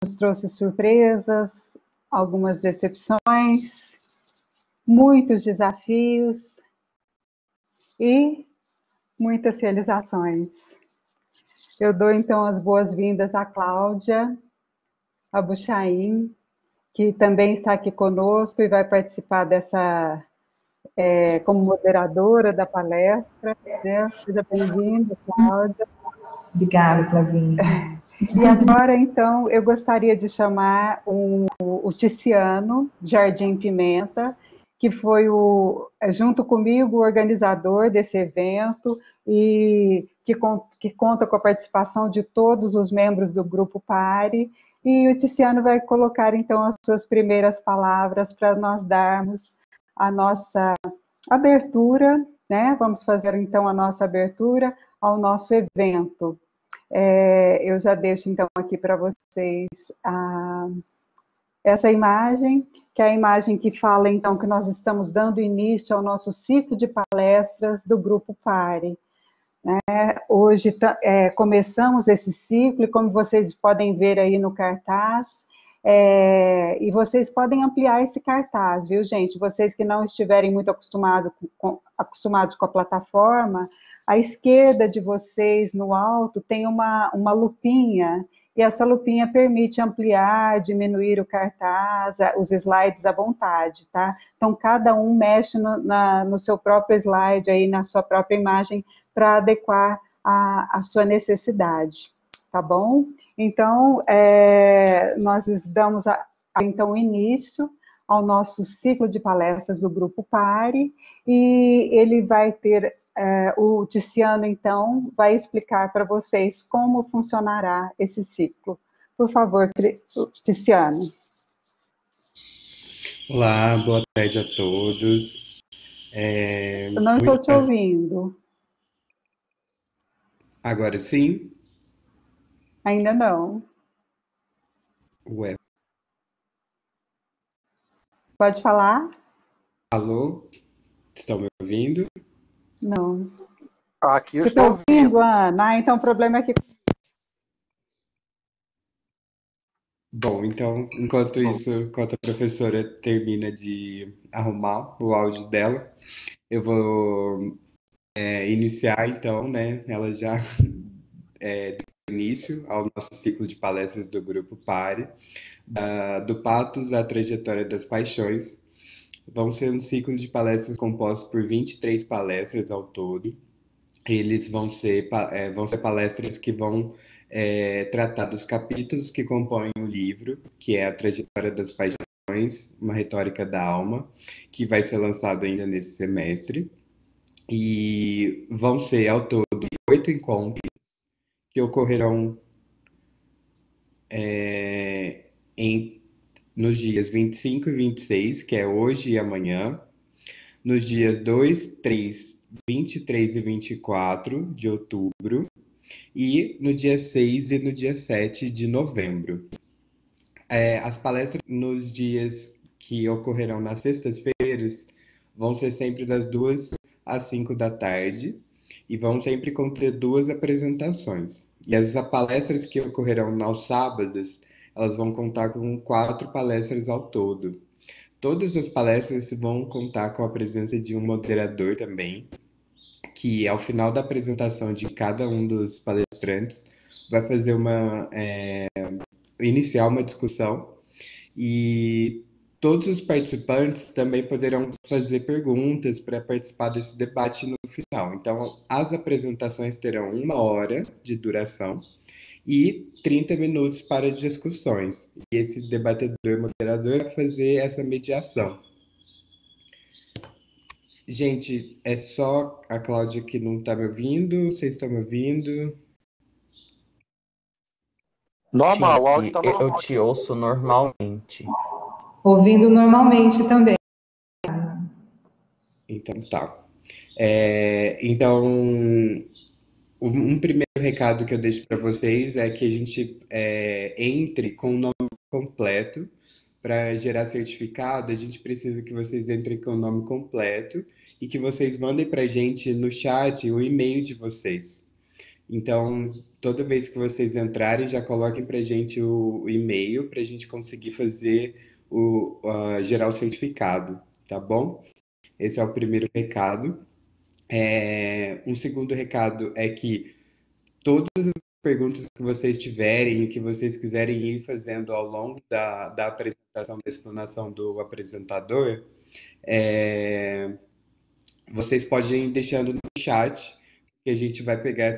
nos trouxe surpresas, algumas decepções, muitos desafios e muitas realizações. Eu dou então as boas-vindas à Cláudia Abuchain, que também está aqui conosco e vai participar como moderadora da palestra, né? Seja bem-vinda, Cláudia. Obrigada, Flavinha. E agora, então, eu gostaria de chamar o Ticiano Jardim Pimenta, que foi, junto comigo, o organizador desse evento e que conta com a participação de todos os membros do Grupo Pare. E o Ticiano vai colocar, então, as suas primeiras palavras para nós darmos a nossa abertura, né? Vamos fazer, então, a nossa abertura ao nosso evento. Eu já deixo, então, aqui para vocês essa imagem, que é a imagem que fala, então, que nós estamos dando início ao nosso ciclo de palestras do Grupo Pare. Hoje começamos esse ciclo, e como vocês podem ver aí no cartaz, e vocês podem ampliar esse cartaz, viu, gente? Vocês que não estiverem muito acostumados com a plataforma, à esquerda de vocês, no alto, tem uma lupinha, e essa lupinha permite ampliar, diminuir o cartaz, os slides à vontade, tá? Então, cada um mexe no seu próprio slide, aí, na sua própria imagem, para adequar a sua necessidade, tá bom? Então, nós damos, então, início ao nosso ciclo de palestras do Grupo Pare, e ele vai ter, o Ticiano, então, vai explicar para vocês como funcionará esse ciclo. Por favor, Ticiano. Olá, boa tarde a todos. Eu não estou te ouvindo. Agora sim? Ainda não. Ué. Pode falar? Alô? Estão me ouvindo? Não. Aqui eu Você está ouvindo, Ana? Então o problema é que... Bom, então, enquanto a professora termina de arrumar o áudio dela, eu vou iniciar, então, né? Ela já deu início ao nosso ciclo de palestras do Grupo Pare, do Patos à Trajetória das Paixões. Vão ser um ciclo de palestras composto por 23 palestras ao todo. Eles vão ser palestras que vão tratar dos capítulos que compõem o livro, que é A Trajetória das Paixões, uma retórica da alma, que vai ser lançado ainda nesse semestre. E vão ser, ao todo, 8 encontros que ocorrerão nos dias 25 e 26, que é hoje e amanhã, nos dias 2, 3, 23 e 24 de outubro, e no dia 6 e no dia 7 de novembro. As palestras nos dias que ocorrerão nas sextas-feiras vão ser sempre das 2 às 5 da tarde, e vão sempre conter 2 apresentações. E as palestras que ocorrerão aos sábados, elas vão contar com 4 palestras ao todo. Todas as palestras vão contar com a presença de um moderador também, que ao final da apresentação de cada um dos palestrantes vai fazer iniciar uma discussão, e todos os participantes também poderão fazer perguntas para participar desse debate no final. Então, as apresentações terão 1 hora de duração e 30 minutos para discussões. E esse debatedor moderador vai fazer essa mediação. Gente, é só a Cláudia que não está me ouvindo? Vocês estão me ouvindo? Normal, o áudio está normal. Eu te ouço normalmente. Ouvindo normalmente também. Então tá. Então, um primeiro recado que eu deixo para vocês é que a gente entre com o nome completo. Para gerar certificado, a gente precisa que vocês entrem com o nome completo e que vocês mandem para a gente no chat o e-mail de vocês. Então, toda vez que vocês entrarem, já coloquem para a gente o e-mail para a gente conseguir fazer gerar o certificado, tá bom? Esse é o primeiro recado. Um segundo recado é que todas as perguntas que vocês tiverem e que vocês quiserem ir fazendo ao longo da apresentação, da explanação do apresentador, é, vocês podem ir deixando no chat, que a gente vai pegar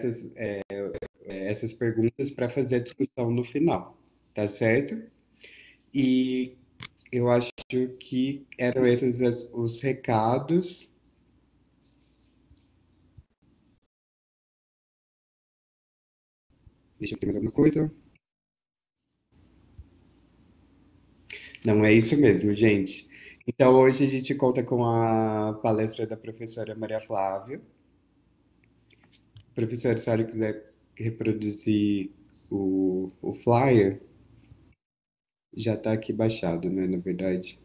essas perguntas para fazer a discussão no final, tá certo? E eu acho que eram esses os recados. Deixa eu ver mais alguma coisa. Não, é isso mesmo, gente. Então, hoje a gente conta com a palestra da professora Maria Flávia. Professora, se a senhora quiser reproduzir o flyer, já está aqui baixado, né, na verdade.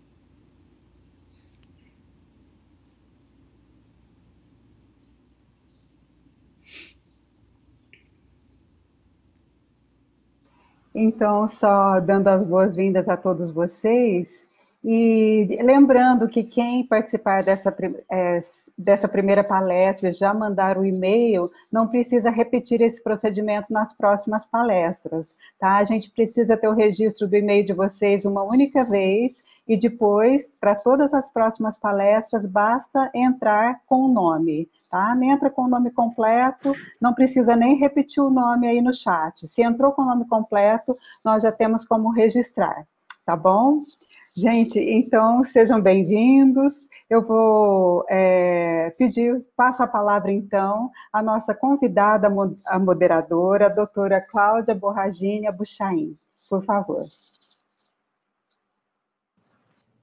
Então, só dando as boas-vindas a todos vocês, e lembrando que quem participar dessa primeira palestra, já mandar o e-mail, não precisa repetir esse procedimento nas próximas palestras, tá? A gente precisa ter o registro do e-mail de vocês uma única vez, e depois, para todas as próximas palestras, basta entrar com o nome, tá? Entra com o nome completo, não precisa nem repetir o nome aí no chat. Se entrou com o nome completo, nós já temos como registrar, tá bom? Gente, então, sejam bem-vindos. Eu vou passo a palavra, então, à nossa convidada, a moderadora, a doutora Cláudia Borragini Buchaim. Por favor.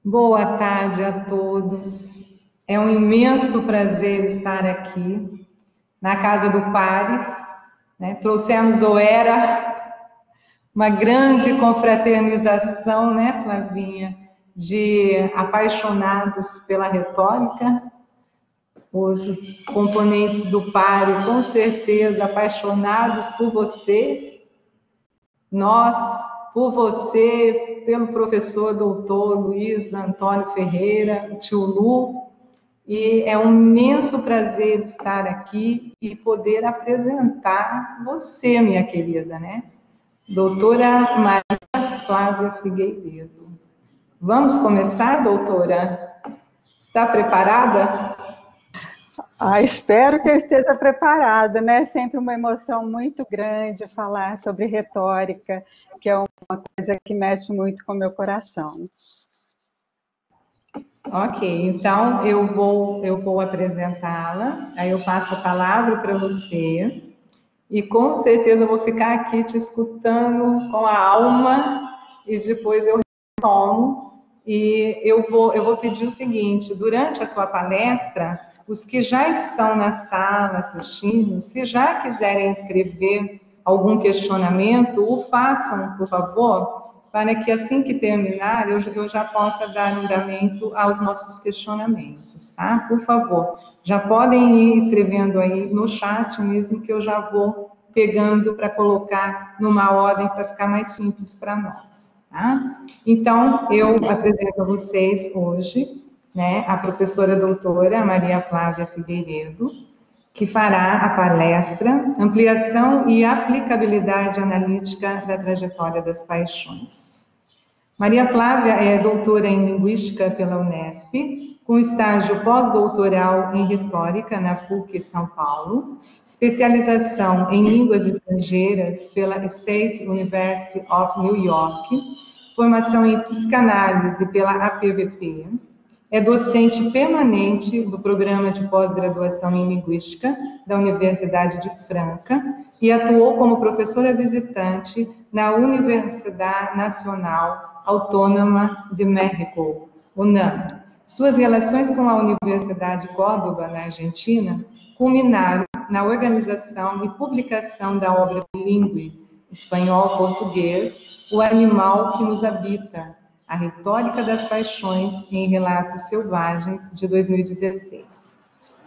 Boa tarde a todos. É um imenso prazer estar aqui na Casa do Pari, né? Trouxemos uma grande confraternização, né, Flavinha, de apaixonados pela retórica. Os componentes do Pari, com certeza, apaixonados por você, nós, por você, pelo professor doutor Luiz Antônio Ferreira, o tio Lu, e é um imenso prazer estar aqui e poder apresentar você, minha querida, né? Doutora Maria Flávia Figueiredo. Vamos começar, doutora? Está preparada? Espero que eu esteja preparada, né? Sempre uma emoção muito grande falar sobre retórica, que é uma coisa que mexe muito com o meu coração. Ok, então eu vou apresentá-la, aí eu passo a palavra para você, e com certeza eu vou ficar aqui te escutando com a alma, e depois eu retomo, e eu vou pedir o seguinte: durante a sua palestra, os que já estão na sala assistindo, se já quiserem escrever algum questionamento, o façam, por favor, para que assim que terminar, eu já possa dar andamento aos nossos questionamentos, tá? Por favor, já podem ir escrevendo aí no chat mesmo, que eu já vou pegando para colocar numa ordem para ficar mais simples para nós, tá? Então, eu apresento a vocês hoje, né, a professora doutora Maria Flávia Figueiredo, que fará a palestra Ampliação e Aplicabilidade Analítica da Trajetória das Paixões. Maria Flávia é doutora em Linguística pela Unesp, com estágio pós-doutoral em Retórica na PUC São Paulo, especialização em Línguas Estrangeiras pela State University of New York, formação em Psicanálise pela APVP, é docente permanente do Programa de Pós-Graduação em Linguística da Universidade de Franca e atuou como professora visitante na Universidade Nacional Autônoma de México, UNAM. Suas relações com a Universidade de Córdoba, na Argentina, culminaram na organização e publicação da obra bilíngue espanhol-português, O Animal que Nos Habita, A Retórica das Paixões em Relatos Selvagens, de 2016.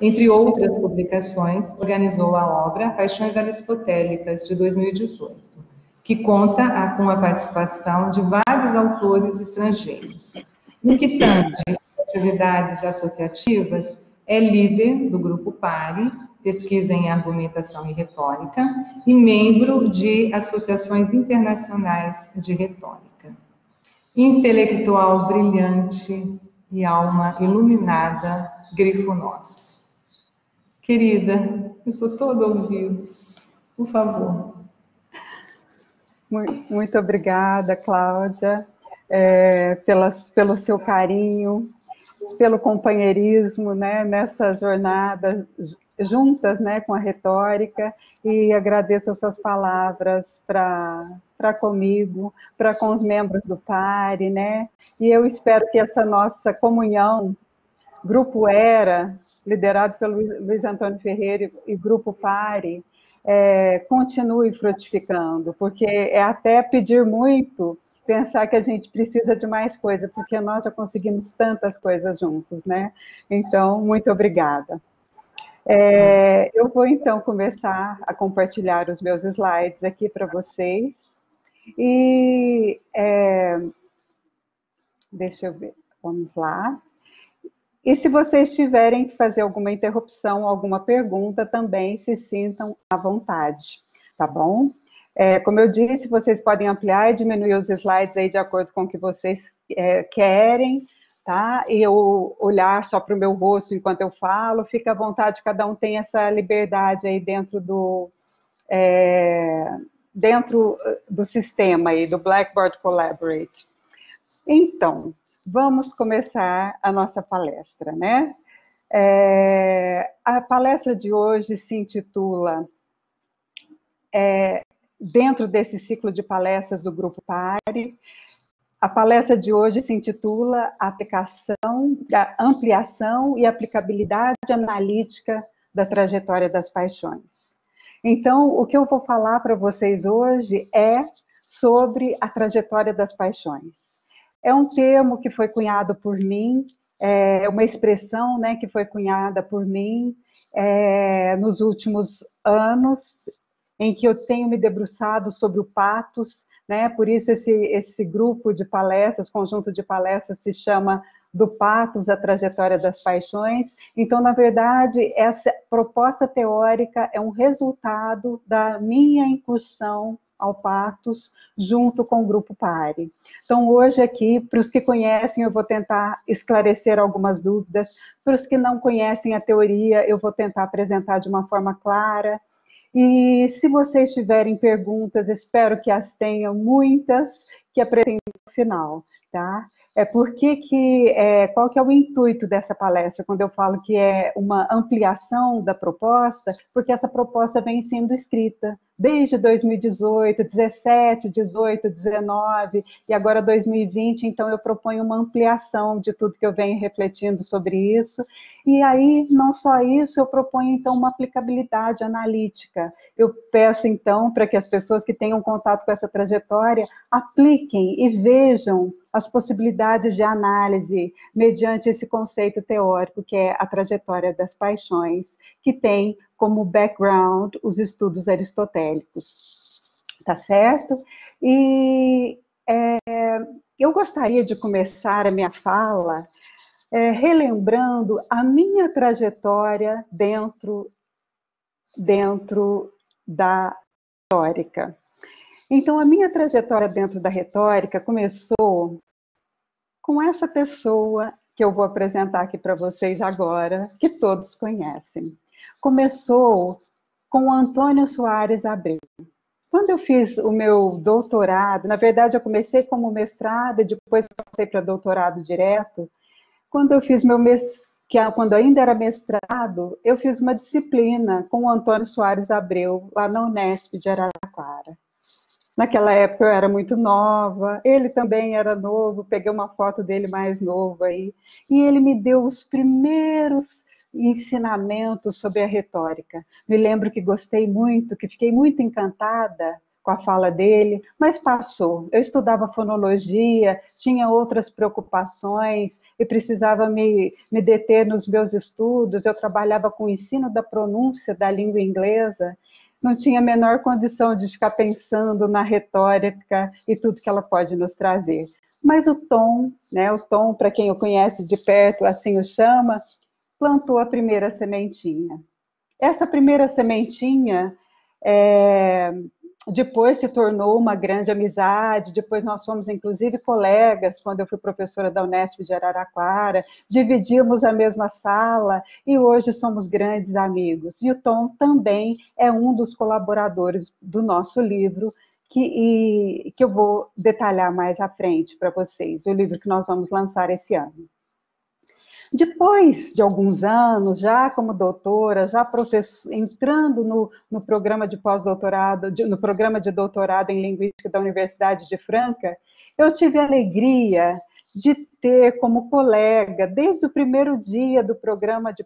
Entre outras publicações, organizou a obra Paixões Aristotélicas, de 2018, que conta com a participação de vários autores estrangeiros. No que tange atividades associativas, é líder do Grupo PARE, pesquisa em argumentação e retórica, e membro de associações internacionais de retórica. Intelectual brilhante e alma iluminada, grifo nosso. Querida, eu sou todo ouvidos, por favor. Muito obrigada, Cláudia, pelo seu carinho, pelo companheirismo, né, nessa jornada juntas, né, com a retórica, e agradeço as suas palavras para comigo, para com os membros do PARE, né, e eu espero que essa nossa comunhão, Grupo ERA, liderado pelo Luiz Antônio Ferreira e Grupo PARE, continue frutificando, porque é até pedir muito, pensar que a gente precisa de mais coisa, porque nós já conseguimos tantas coisas juntos, né? Então, muito obrigada. Eu vou, então, começar a compartilhar os meus slides aqui para vocês. E, deixa eu ver, vamos lá. E se vocês tiverem que fazer alguma interrupção, alguma pergunta, também se sintam à vontade, tá bom? Como eu disse, vocês podem ampliar e diminuir os slides aí de acordo com o que vocês querem, tá? E eu olhar só para o meu rosto enquanto eu falo, fica à vontade, cada um tem essa liberdade aí dentro do sistema aí, do Blackboard Collaborate. Então, vamos começar a nossa palestra, né? A palestra de hoje se intitula, dentro desse ciclo de palestras do Grupo PARE, a palestra de hoje se intitula Ampliação e Aplicabilidade Analítica da Trajetória das Paixões. Então, o que eu vou falar para vocês hoje é sobre a trajetória das paixões. É um termo que foi cunhado por mim, é uma expressão, né, que foi cunhada por mim nos últimos anos, em que eu tenho me debruçado sobre o patos, né, por isso esse grupo de palestras, conjunto de palestras, se chama Do Patos, a Trajetória das Paixões. Então, na verdade, essa proposta teórica é um resultado da minha incursão ao patos, junto com o Grupo PARE. Então, hoje aqui, para os que conhecem, eu vou tentar esclarecer algumas dúvidas, para os que não conhecem a teoria, eu vou tentar apresentar de uma forma clara, e se vocês tiverem perguntas, espero que as tenham muitas, que apresentem no final, tá? Qual que é o intuito dessa palestra, quando eu falo que é uma ampliação da proposta, porque essa proposta vem sendo escrita desde 2018, 17, 18, 19 e agora 2020, então eu proponho uma ampliação de tudo que eu venho refletindo sobre isso, e aí, não só isso, eu proponho então uma aplicabilidade analítica. Eu peço então para que as pessoas que tenham contato com essa trajetória apliquem e vejam as possibilidades de análise mediante esse conceito teórico que é a trajetória das paixões, que tem como background os estudos aristotélicos, tá certo? E eu gostaria de começar a minha fala relembrando a minha trajetória dentro da retórica. Então, a minha trajetória dentro da retórica começou com essa pessoa que eu vou apresentar aqui para vocês agora, que todos conhecem. Começou com Antônio Soares Abreu. Quando eu fiz o meu doutorado, na verdade eu comecei como mestrado e depois passei para doutorado direto. Quando eu fiz quando ainda era mestrado, eu fiz uma disciplina com o Antônio Soares Abreu, lá na Unesp de Araraquara. Naquela época eu era muito nova, ele também era novo, peguei uma foto dele mais novo aí, e ele me deu os primeiros ensinamentos sobre a retórica. Me lembro que gostei muito, que fiquei muito encantada com a fala dele, mas passou. Eu estudava fonologia, tinha outras preocupações e precisava me deter nos meus estudos. Eu trabalhava com o ensino da pronúncia da língua inglesa, não tinha a menor condição de ficar pensando na retórica e tudo que ela pode nos trazer. Mas o Tom, né, o Tom, para quem o conhece de perto, assim o chama, plantou a primeira sementinha. Essa primeira sementinha depois se tornou uma grande amizade, depois nós fomos inclusive colegas, quando eu fui professora da Unesp de Araraquara, dividimos a mesma sala e hoje somos grandes amigos. E o Tom também é um dos colaboradores do nosso livro, que eu vou detalhar mais à frente para vocês, o livro que nós vamos lançar esse ano. Depois de alguns anos, já como doutora, já entrando no programa de pós-doutorado, no programa de doutorado em Linguística da Universidade de Franca, eu tive a alegria de ter como colega, desde o primeiro dia do programa de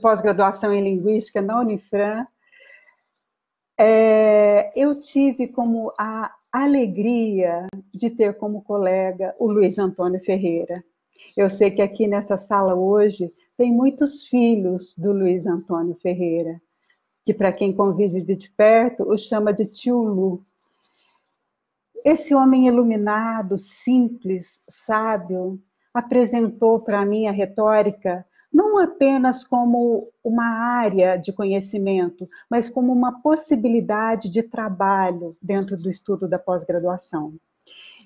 pós-graduação em Linguística na Unifran, eu tive como a alegria de ter como colega o Luiz Antônio Ferreira. Eu sei que aqui nessa sala hoje tem muitos filhos do Luiz Antônio Ferreira, que para quem convive de perto o chama de tio Lu. Esse homem iluminado, simples, sábio, apresentou para mim a retórica não apenas como uma área de conhecimento, mas como uma possibilidade de trabalho dentro do estudo da pós-graduação.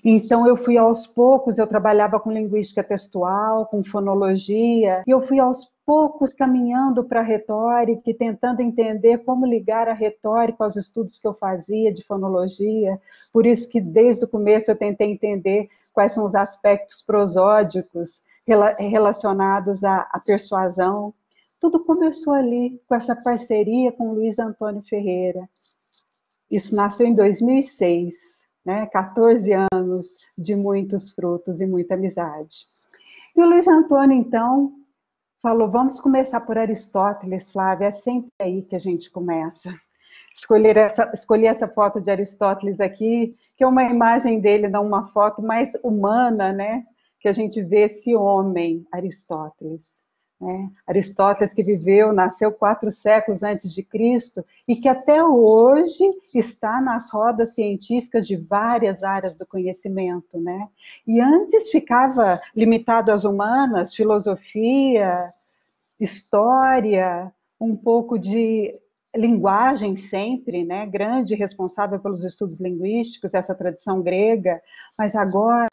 Então, eu fui aos poucos, eu trabalhava com linguística textual, com fonologia, e eu fui aos poucos caminhando para a retórica e tentando entender como ligar a retórica aos estudos que eu fazia de fonologia. Por isso que, desde o começo, eu tentei entender quais são os aspectos prosódicos relacionados à persuasão. Tudo começou ali, com essa parceria com Luiz Antônio Ferreira. Isso nasceu em 2006. 14 anos de muitos frutos e muita amizade. E o Luiz Antônio, então, falou, vamos começar por Aristóteles, Flávia, é sempre aí que a gente começa. Escolhi essa foto de Aristóteles aqui, que é uma imagem dele, não uma foto mais humana, né? Que a gente vê esse homem, Aristóteles. Aristóteles que nasceu 4 séculos antes de Cristo e que até hoje está nas rodas científicas de várias áreas do conhecimento, né? E antes ficava limitado às humanas, filosofia, história, um pouco de linguagem sempre, né? Grande responsável pelos estudos linguísticos, essa tradição grega, mas agora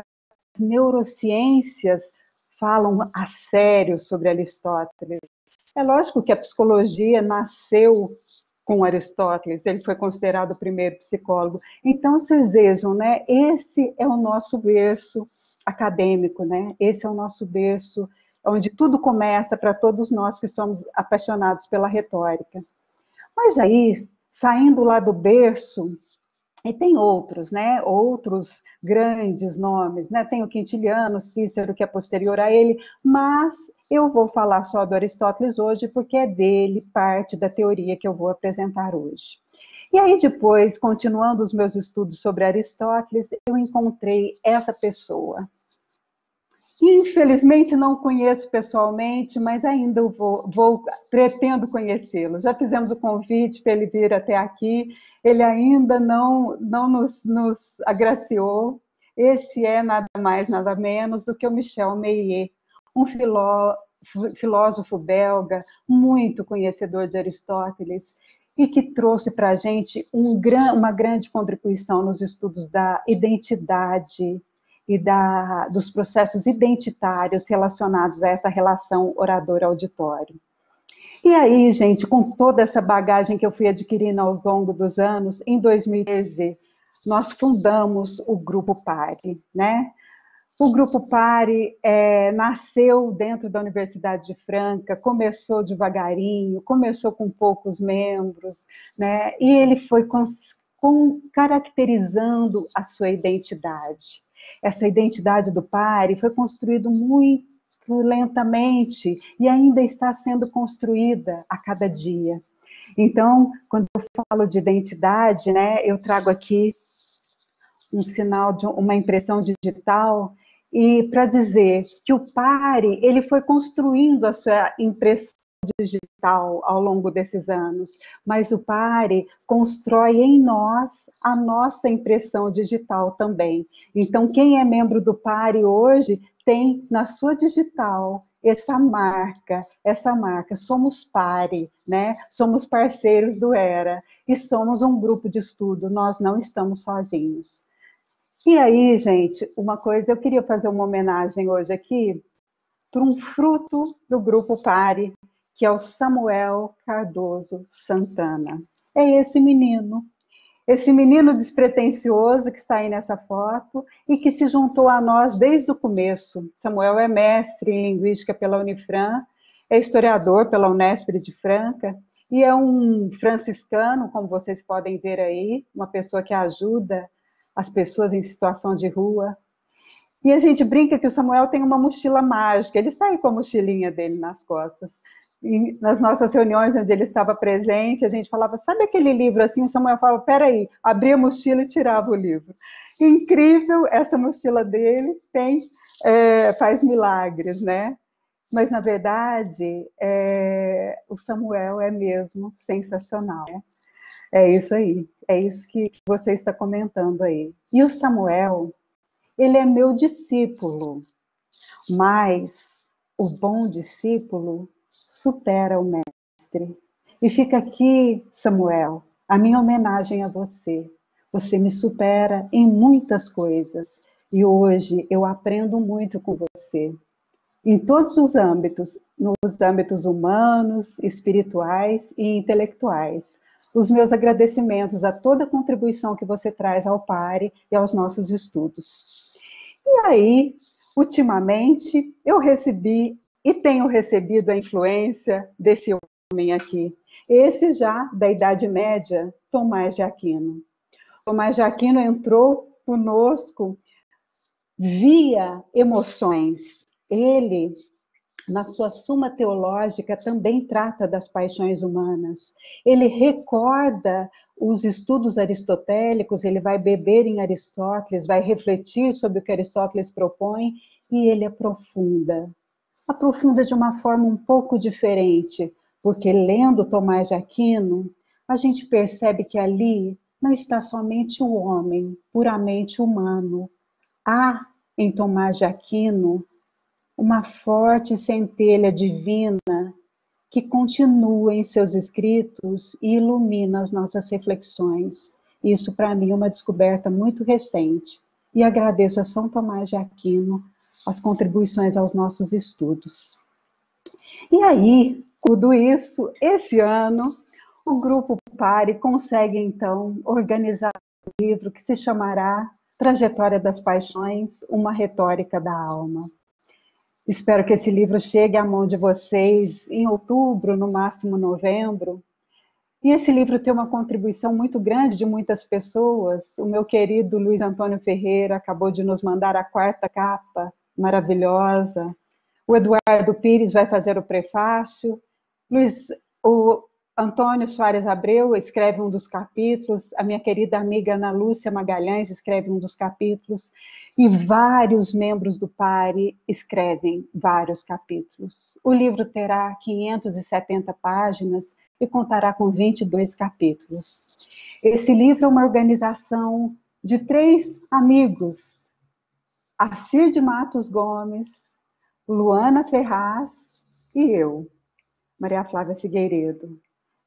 as neurociências falam a sério sobre Aristóteles. É lógico que a psicologia nasceu com Aristóteles, ele foi considerado o primeiro psicólogo. Então, vocês vejam, né? Esse é o nosso berço acadêmico, né? Esse é o nosso berço onde tudo começa para todos nós que somos apaixonados pela retórica. Mas aí, saindo lá do berço, e tem outros, né? Outros grandes nomes, né? Tem o Quintiliano, Cícero, que é posterior a ele, mas eu vou falar só do Aristóteles hoje, porque é dele parte da teoria que eu vou apresentar hoje. E aí depois, continuando os meus estudos sobre Aristóteles, eu encontrei essa pessoa. Infelizmente não conheço pessoalmente, mas ainda pretendo conhecê-lo. Já fizemos o convite para ele vir até aqui, ele ainda não nos agraciou. Esse é nada mais, nada menos do que o Michel Meillet, um filósofo belga, muito conhecedor de Aristóteles, e que trouxe para a gente uma grande contribuição nos estudos da identidade, e dos processos identitários relacionados a essa relação orador-auditório. E aí, gente, com toda essa bagagem que eu fui adquirindo ao longo dos anos, em 2013, nós fundamos o Grupo Pari, né? O Grupo Pari nasceu dentro da Universidade de Franca, começou devagarinho, começou com poucos membros, né? E ele foi caracterizando a sua identidade. Essa identidade do Pari foi construída muito lentamente e ainda está sendo construída a cada dia. Então, quando eu falo de identidade, né, eu trago aqui um sinal de uma impressão digital, e para dizer que o Pare, ele foi construindo a sua impressão digital ao longo desses anos, mas o Pare constrói em nós a nossa impressão digital também. Então, quem é membro do Pare hoje tem na sua digital essa marca, somos Pare, né? Somos parceiros do ERA e somos um grupo de estudo, nós não estamos sozinhos. E aí, gente, uma coisa, eu queria fazer uma homenagem hoje aqui para um fruto do grupo Pare, que é o Samuel Cardoso Santana. É esse menino despretensioso que está aí nessa foto e que se juntou a nós desde o começo. Samuel é mestre em Linguística pela Unifran, é historiador pela Unesp de Franca e é um franciscano, como vocês podem ver aí, uma pessoa que ajuda as pessoas em situação de rua. E a gente brinca que o Samuel tem uma mochila mágica, ele está aí com a mochilinha dele nas costas. E nas nossas reuniões onde ele estava presente, a gente falava, sabe aquele livro assim? O Samuel falava, peraí, abria a mochila e tirava o livro. Incrível, essa mochila dele faz milagres, né? Mas, na verdade, o Samuel é mesmo sensacional, né? É isso aí, é isso que você está comentando aí. E o Samuel, ele é meu discípulo, mas o bom discípulo supera o mestre. E fica aqui, Samuel, a minha homenagem a você. Você me supera em muitas coisas e hoje eu aprendo muito com você. Em todos os âmbitos, nos âmbitos humanos, espirituais e intelectuais. Os meus agradecimentos a toda a contribuição que você traz ao Pare e aos nossos estudos. E aí, ultimamente, eu recebi e tenho recebido a influência desse homem aqui. Esse já da Idade Média, Tomás de Aquino. Tomás de Aquino entrou conosco via emoções. Ele, na sua Suma Teológica, também trata das paixões humanas. Ele recorda os estudos aristotélicos, ele vai beber em Aristóteles, vai refletir sobre o que Aristóteles propõe e ele aprofunda. Aprofunda de uma forma um pouco diferente, porque lendo Tomás de Aquino, a gente percebe que ali não está somente o homem, puramente humano. Há em Tomás de Aquino uma forte centelha divina que continua em seus escritos e ilumina as nossas reflexões. Isso, para mim, é uma descoberta muito recente. E agradeço a São Tomás de Aquino as contribuições aos nossos estudos. E aí, tudo isso, esse ano, o Grupo Pare consegue, então, organizar um livro que se chamará Trajetória das Paixões, uma retórica da alma. Espero que esse livro chegue à mão de vocês em outubro, no máximo novembro. E esse livro tem uma contribuição muito grande de muitas pessoas. O meu querido Luiz Antônio Ferreira acabou de nos mandar a 4ª capa, maravilhosa. O Eduardo Pires vai fazer o prefácio. O Antônio Soares Abreu escreve um dos capítulos. A minha querida amiga Ana Lúcia Magalhães escreve um dos capítulos. E vários membros do Pare escrevem vários capítulos. O livro terá 570 páginas e contará com 22 capítulos. Esse livro é uma organização de 3 amigos, Acir de Matos Gomes, Luana Ferraz e eu, Maria Flávia Figueiredo.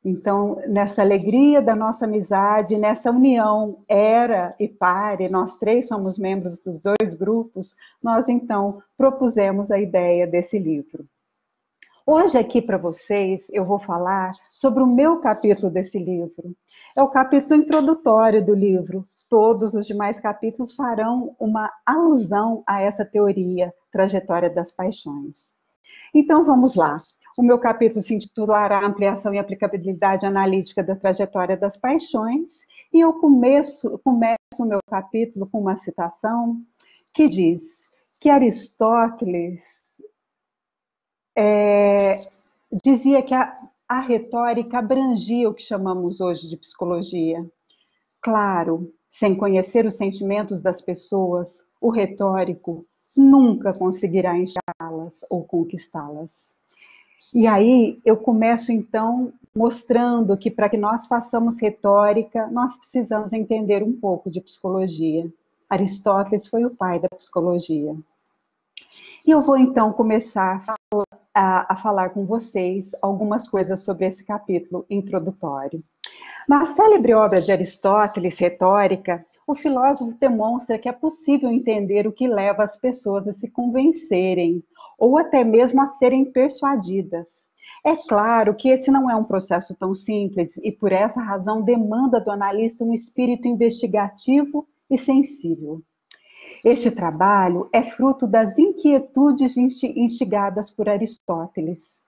Então, nessa alegria da nossa amizade, nessa união ERA e Pare, nós 3 somos membros dos 2 grupos, nós então propusemos a ideia desse livro. Hoje aqui para vocês eu vou falar sobre o meu capítulo desse livro. É o capítulo introdutório do livro. Todos os demais capítulos farão uma alusão a essa teoria, Trajetória das Paixões. Então vamos lá. O meu capítulo se intitulará Ampliação e Aplicabilidade Analítica da Trajetória das Paixões, e eu começo o meu capítulo com uma citação que diz que Aristóteles dizia que a a retórica abrangia o que chamamos hoje de psicologia. Claro, sem conhecer os sentimentos das pessoas, o retórico nunca conseguirá enxergá-las ou conquistá-las. E aí eu começo então mostrando que para que nós façamos retórica, nós precisamos entender um pouco de psicologia. Aristóteles foi o pai da psicologia. E eu vou então começar a falar com vocês algumas coisas sobre esse capítulo introdutório. Na célebre obra de Aristóteles, Retórica, o filósofo demonstra que é possível entender o que leva as pessoas a se convencerem, ou até mesmo a serem persuadidas. É claro que esse não é um processo tão simples e, por essa razão, demanda do analista um espírito investigativo e sensível. Este trabalho é fruto das inquietudes instigadas por Aristóteles.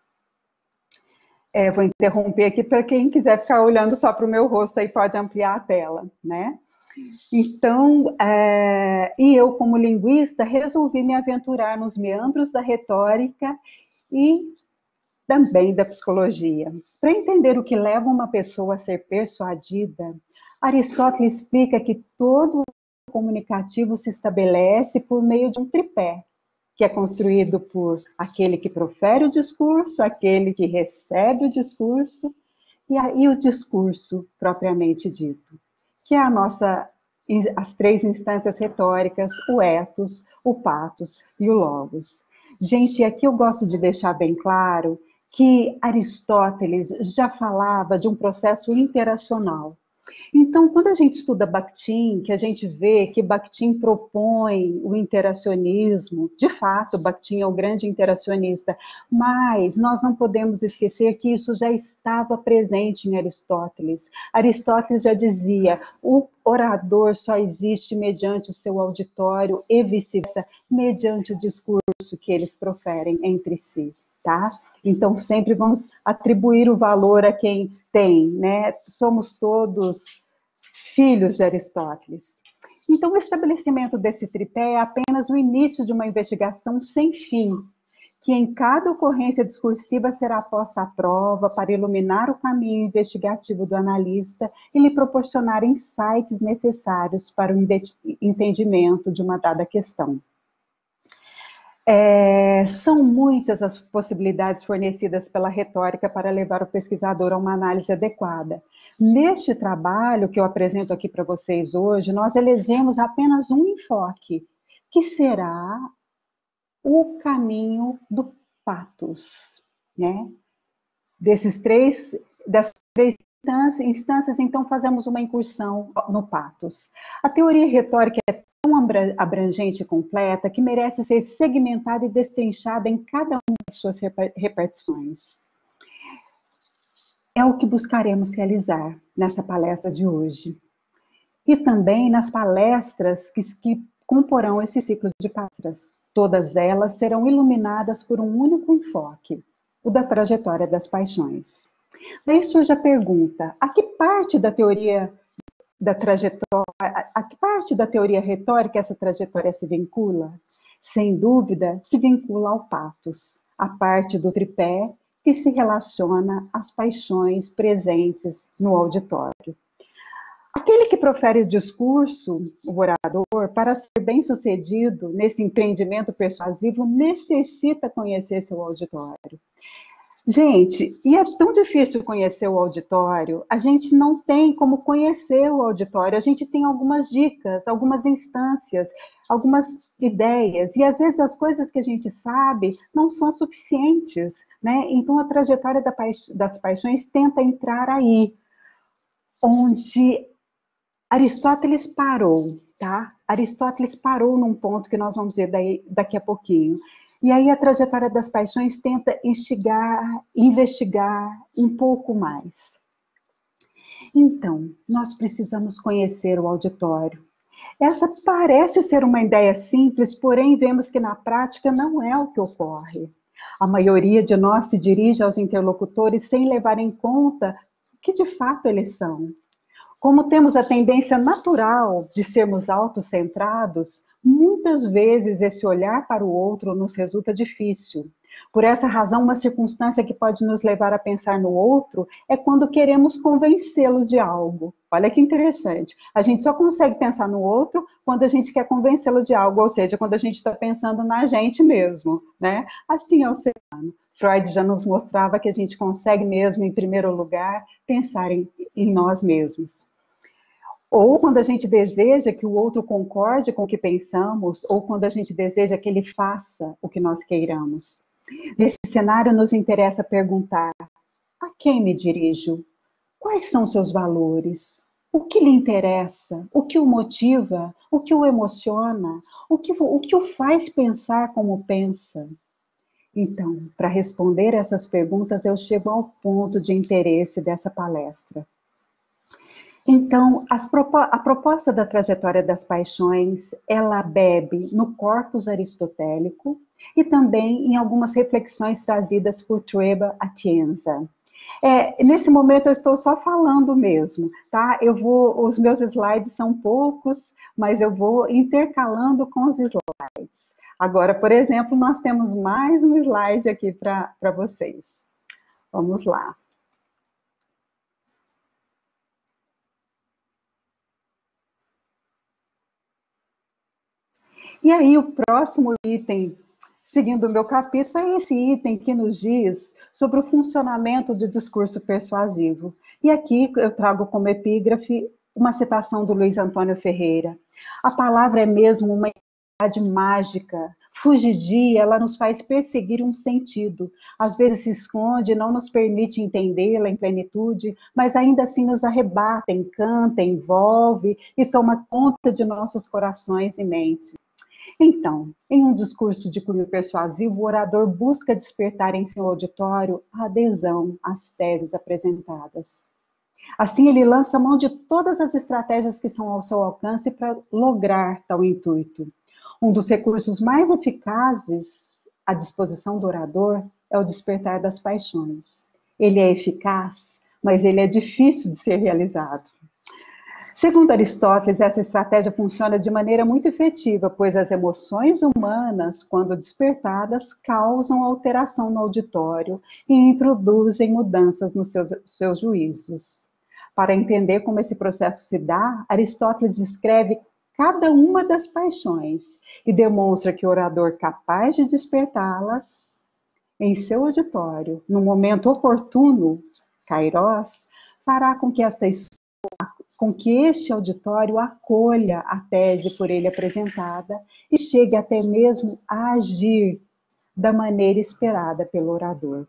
Vou interromper aqui para quem quiser ficar olhando só para o meu rosto, aí pode ampliar a tela, né? Então, e eu, como linguista, resolvi me aventurar nos meandros da retórica e também da psicologia. Para entender o que leva uma pessoa a ser persuadida, Aristóteles explica que todo comunicativo se estabelece por meio de um tripé, que é construído por aquele que profere o discurso, aquele que recebe o discurso e o discurso propriamente dito, que é as três instâncias retóricas, o ethos, o pathos e o logos. Gente, aqui eu gosto de deixar bem claro que Aristóteles já falava de um processo interacional. Então, quando a gente estuda Bakhtin, que a gente vê que Bakhtin propõe o interacionismo, de fato, Bakhtin é o grande interacionista, mas nós não podemos esquecer que isso já estava presente em Aristóteles. Aristóteles já dizia, o orador só existe mediante o seu auditório e vice-versa, mediante o discurso que eles proferem entre si, tá? Então, sempre vamos atribuir o valor a quem tem, né? Somos todos filhos de Aristóteles. Então, o estabelecimento desse tripé é apenas o início de uma investigação sem fim, que em cada ocorrência discursiva será posta à prova para iluminar o caminho investigativo do analista e lhe proporcionar insights necessários para o entendimento de uma dada questão. São muitas as possibilidades fornecidas pela retórica para levar o pesquisador a uma análise adequada. Neste trabalho que eu apresento aqui para vocês hoje, nós elegemos apenas um enfoque, que será o caminho do pathos, né? Dessas três instâncias, então, fazemos uma incursão no pathos. A teoria retórica é tão abrangente e completa que merece ser segmentada e destrinchada em cada uma de suas repartições. É o que buscaremos realizar nessa palestra de hoje. E também nas palestras que comporão esse ciclo de palestras. Todas elas serão iluminadas por um único enfoque, o da trajetória das paixões. Daí surge a pergunta, a que parte da teoria retórica essa trajetória se vincula? Sem dúvida, se vincula ao pathos, a parte do tripé que se relaciona às paixões presentes no auditório. Aquele que profere o discurso, o orador, para ser bem-sucedido nesse empreendimento persuasivo, necessita conhecer seu auditório. Gente, e é tão difícil conhecer o auditório, a gente não tem como conhecer o auditório, a gente tem algumas dicas, algumas instâncias, algumas ideias, e às vezes as coisas que a gente sabe não são suficientes, né? Então a trajetória das paixões tenta entrar aí, onde Aristóteles parou, tá? Aristóteles parou num ponto que nós vamos ver daqui a pouquinho. E aí a trajetória das paixões tenta investigar um pouco mais. Então, nós precisamos conhecer o auditório. Essa parece ser uma ideia simples, porém vemos que na prática não é o que ocorre. A maioria de nós se dirige aos interlocutores sem levar em conta o que de fato eles são. Como temos a tendência natural de sermos autocentrados, muitas vezes esse olhar para o outro nos resulta difícil. Por essa razão, uma circunstância que pode nos levar a pensar no outro é quando queremos convencê-lo de algo. Olha que interessante. A gente só consegue pensar no outro quando a gente quer convencê-lo de algo, ou seja, quando a gente está pensando na gente mesmo, né? Assim é o ser humano. Freud já nos mostrava que a gente consegue mesmo, em primeiro lugar, pensar em nós mesmos. Ou quando a gente deseja que o outro concorde com o que pensamos, ou quando a gente deseja que ele faça o que nós queiramos. Nesse cenário, nos interessa perguntar: a quem me dirijo? Quais são seus valores? O que lhe interessa? O que o motiva? O que o emociona? O que o faz pensar como pensa? Então, para responder essas perguntas, eu chego ao ponto de interesse dessa palestra. Então, a proposta da trajetória das paixões, ela bebe no corpus aristotélico e também em algumas reflexões trazidas por Treba Atienza. Nesse momento eu estou só falando mesmo, tá? Os meus slides são poucos, mas eu vou intercalando com os slides. Agora, por exemplo, nós temos mais um slide aqui para vocês. Vamos lá. E aí, o próximo item, seguindo o meu capítulo, é esse item que nos diz sobre o funcionamento do discurso persuasivo. E aqui eu trago como epígrafe uma citação do Luiz Antônio Ferreira. A palavra é mesmo uma entidade mágica, fugidia, ela nos faz perseguir um sentido. Às vezes se esconde, não nos permite entendê-la em plenitude, mas ainda assim nos arrebata, encanta, envolve e toma conta de nossos corações e mentes. Então, em um discurso de cunho persuasivo, o orador busca despertar em seu auditório a adesão às teses apresentadas. Assim, ele lança mão de todas as estratégias que são ao seu alcance para lograr tal intuito. Um dos recursos mais eficazes à disposição do orador é o despertar das paixões. Ele é eficaz, mas ele é difícil de ser realizado. Segundo Aristóteles, essa estratégia funciona de maneira muito efetiva, pois as emoções humanas, quando despertadas, causam alteração no auditório e introduzem mudanças nos seus juízos. Para entender como esse processo se dá, Aristóteles descreve cada uma das paixões e demonstra que o orador capaz de despertá-las em seu auditório, no momento oportuno, kairos, fará com que este auditório acolha a tese por ele apresentada e chegue até mesmo a agir da maneira esperada pelo orador.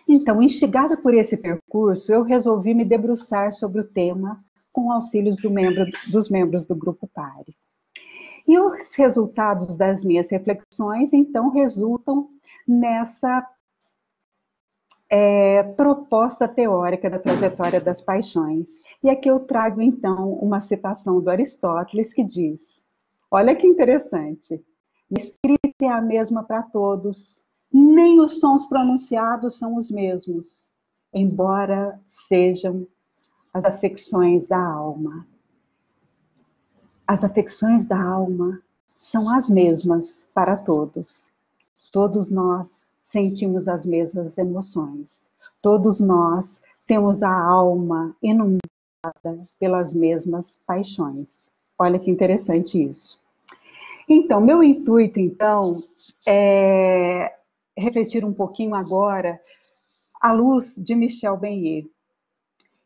Então, instigada por esse percurso, eu resolvi me debruçar sobre o tema com auxílios dos membros do Grupo Pare. E os resultados das minhas reflexões, então, resultam nessa proposta teórica da trajetória das paixões. E aqui eu trago, então, uma citação do Aristóteles que diz, olha que interessante, a escrita é a mesma para todos, nem os sons pronunciados são os mesmos, embora sejam as afecções da alma. As afecções da alma são as mesmas para todos. Todos nós sentimos as mesmas emoções. Todos nós temos a alma inundada pelas mesmas paixões. Olha que interessante isso. Então, meu intuito, então, é refletir um pouquinho agora à luz de Michel Meillet.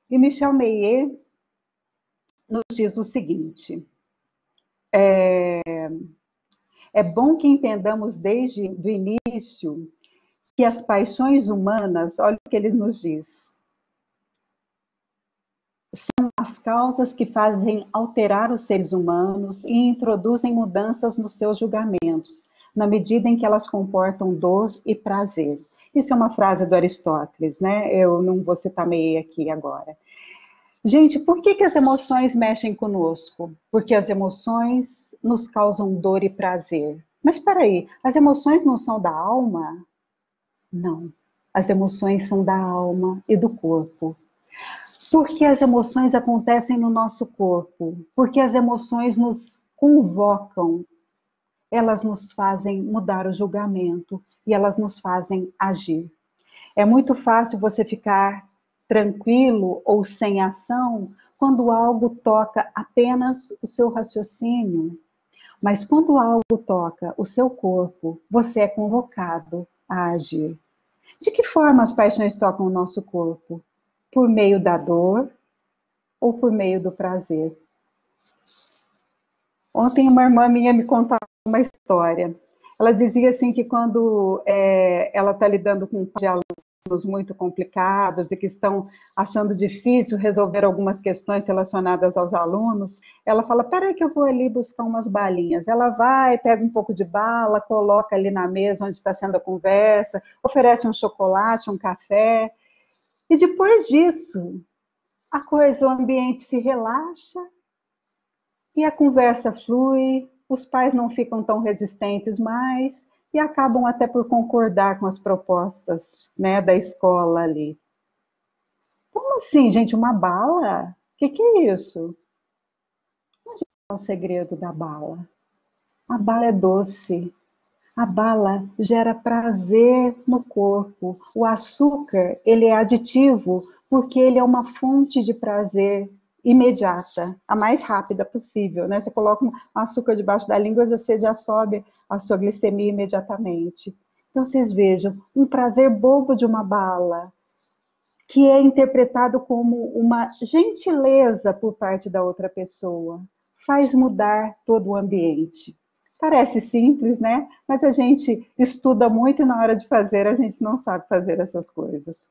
E Michel Meillet nos diz o seguinte: é bom que entendamos desde o início que as paixões humanas, olha o que ele nos diz, são as causas que fazem alterar os seres humanos e introduzem mudanças nos seus julgamentos, na medida em que elas comportam dor e prazer. Isso é uma frase do Aristóteles, né? Eu não vou citar Meillet aqui agora. Gente, por que as emoções mexem conosco? Porque as emoções nos causam dor e prazer. Mas espera aí, as emoções não são da alma? Não, as emoções são da alma e do corpo. Por que as emoções acontecem no nosso corpo? Porque as emoções nos convocam elas nos fazem mudar o julgamento e elas nos fazem agir. É muito fácil você ficar tranquilo ou sem ação quando algo toca apenas o seu raciocínio. Mas quando algo toca o seu corpo, você é convocado a agir. De que forma as paixões tocam o nosso corpo? Por meio da dor ou por meio do prazer? Ontem uma irmã minha me contava uma história. Ela dizia assim que quando ela está lidando com alunos muito complicados e que estão achando difícil resolver algumas questões relacionadas aos alunos, ela fala, peraí que eu vou ali buscar umas balinhas. Ela vai, pega um pouco de bala, coloca ali na mesa onde está sendo a conversa, oferece um chocolate, um café, e depois disso, o ambiente se relaxa e a conversa flui, os pais não ficam tão resistentes mais, e acabam até por concordar com as propostas, né, da escola ali. Como assim, gente? Uma bala? O que é isso? Onde é o segredo da bala? A bala é doce. A bala gera prazer no corpo. O açúcar, ele é aditivo porque ele é uma fonte de prazer imediata, a mais rápida possível, né? Você coloca um açúcar debaixo da língua, você já sobe a sua glicemia imediatamente. Então, vocês vejam, um prazer bobo de uma bala, que é interpretado como uma gentileza por parte da outra pessoa, faz mudar todo o ambiente. Parece simples, né? Mas a gente estuda muito e na hora de fazer a gente não sabe fazer essas coisas.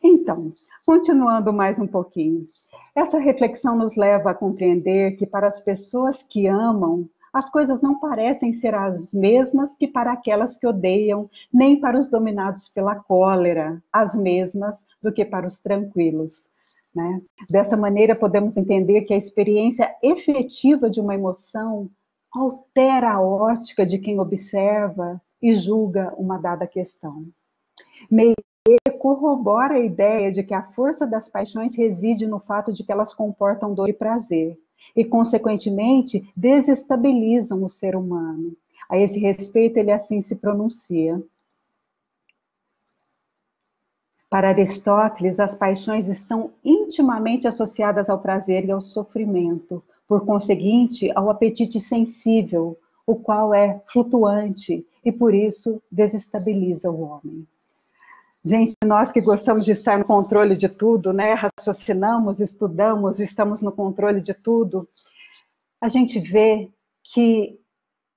Então, continuando mais um pouquinho. Essa reflexão nos leva a compreender que para as pessoas que amam, as coisas não parecem ser as mesmas que para aquelas que odeiam, nem para os dominados pela cólera, as mesmas do que para os tranquilos. Né? Dessa maneira, podemos entender que a experiência efetiva de uma emoção altera a ótica de quem observa e julga uma dada questão. Meio corrobora a ideia de que a força das paixões reside no fato de que elas comportam dor e prazer, e, consequentemente, desestabilizam o ser humano. A esse respeito, ele assim se pronuncia. Para Aristóteles, as paixões estão intimamente associadas ao prazer e ao sofrimento, por conseguinte, ao apetite sensível, o qual é flutuante e, por isso, desestabiliza o homem. Gente, nós que gostamos de estar no controle de tudo, né? Raciocinamos, estudamos, estamos no controle de tudo, a gente vê que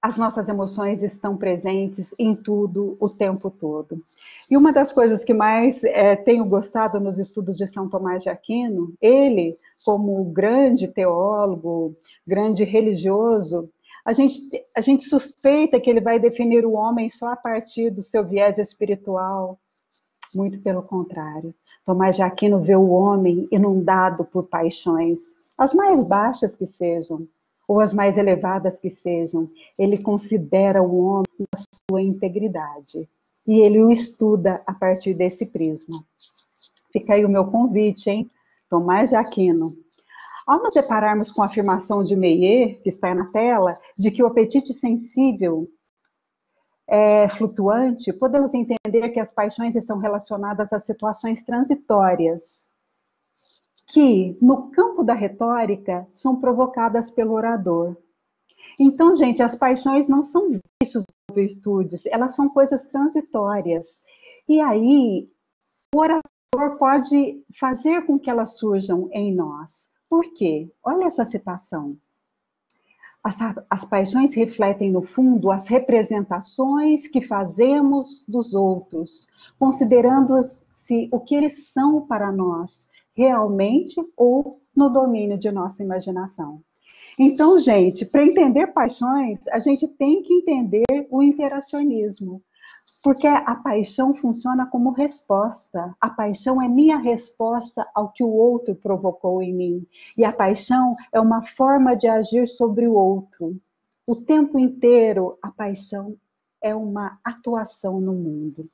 as nossas emoções estão presentes em tudo, o tempo todo. E uma das coisas que mais tenho gostado nos estudos de São Tomás de Aquino, ele, como grande teólogo, grande religioso, a gente suspeita que ele vai definir o homem só a partir do seu viés espiritual. Muito pelo contrário. Tomás de Aquino vê o homem inundado por paixões, as mais baixas que sejam, ou as mais elevadas que sejam. Ele considera o homem na sua integridade. E ele o estuda a partir desse prisma. Fica aí o meu convite, hein? Tomás de Aquino. Ao nos depararmos com a afirmação de Meillet, que está aí na tela, de que o apetite sensível é flutuante, podemos entender que as paixões estão relacionadas a situações transitórias, que, no campo da retórica, são provocadas pelo orador. Então, gente, as paixões não são vícios ou virtudes, elas são coisas transitórias. E aí, o orador pode fazer com que elas surjam em nós. Por quê? Olha essa citação. As paixões refletem, no fundo, as representações que fazemos dos outros, considerando-se o que eles são para nós, realmente ou no domínio de nossa imaginação. Então, gente, para entender paixões, a gente tem que entender o interacionismo. Porque a paixão funciona como resposta. A paixão é minha resposta ao que o outro provocou em mim. E a paixão é uma forma de agir sobre o outro. O tempo inteiro, a paixão é uma atuação no mundo.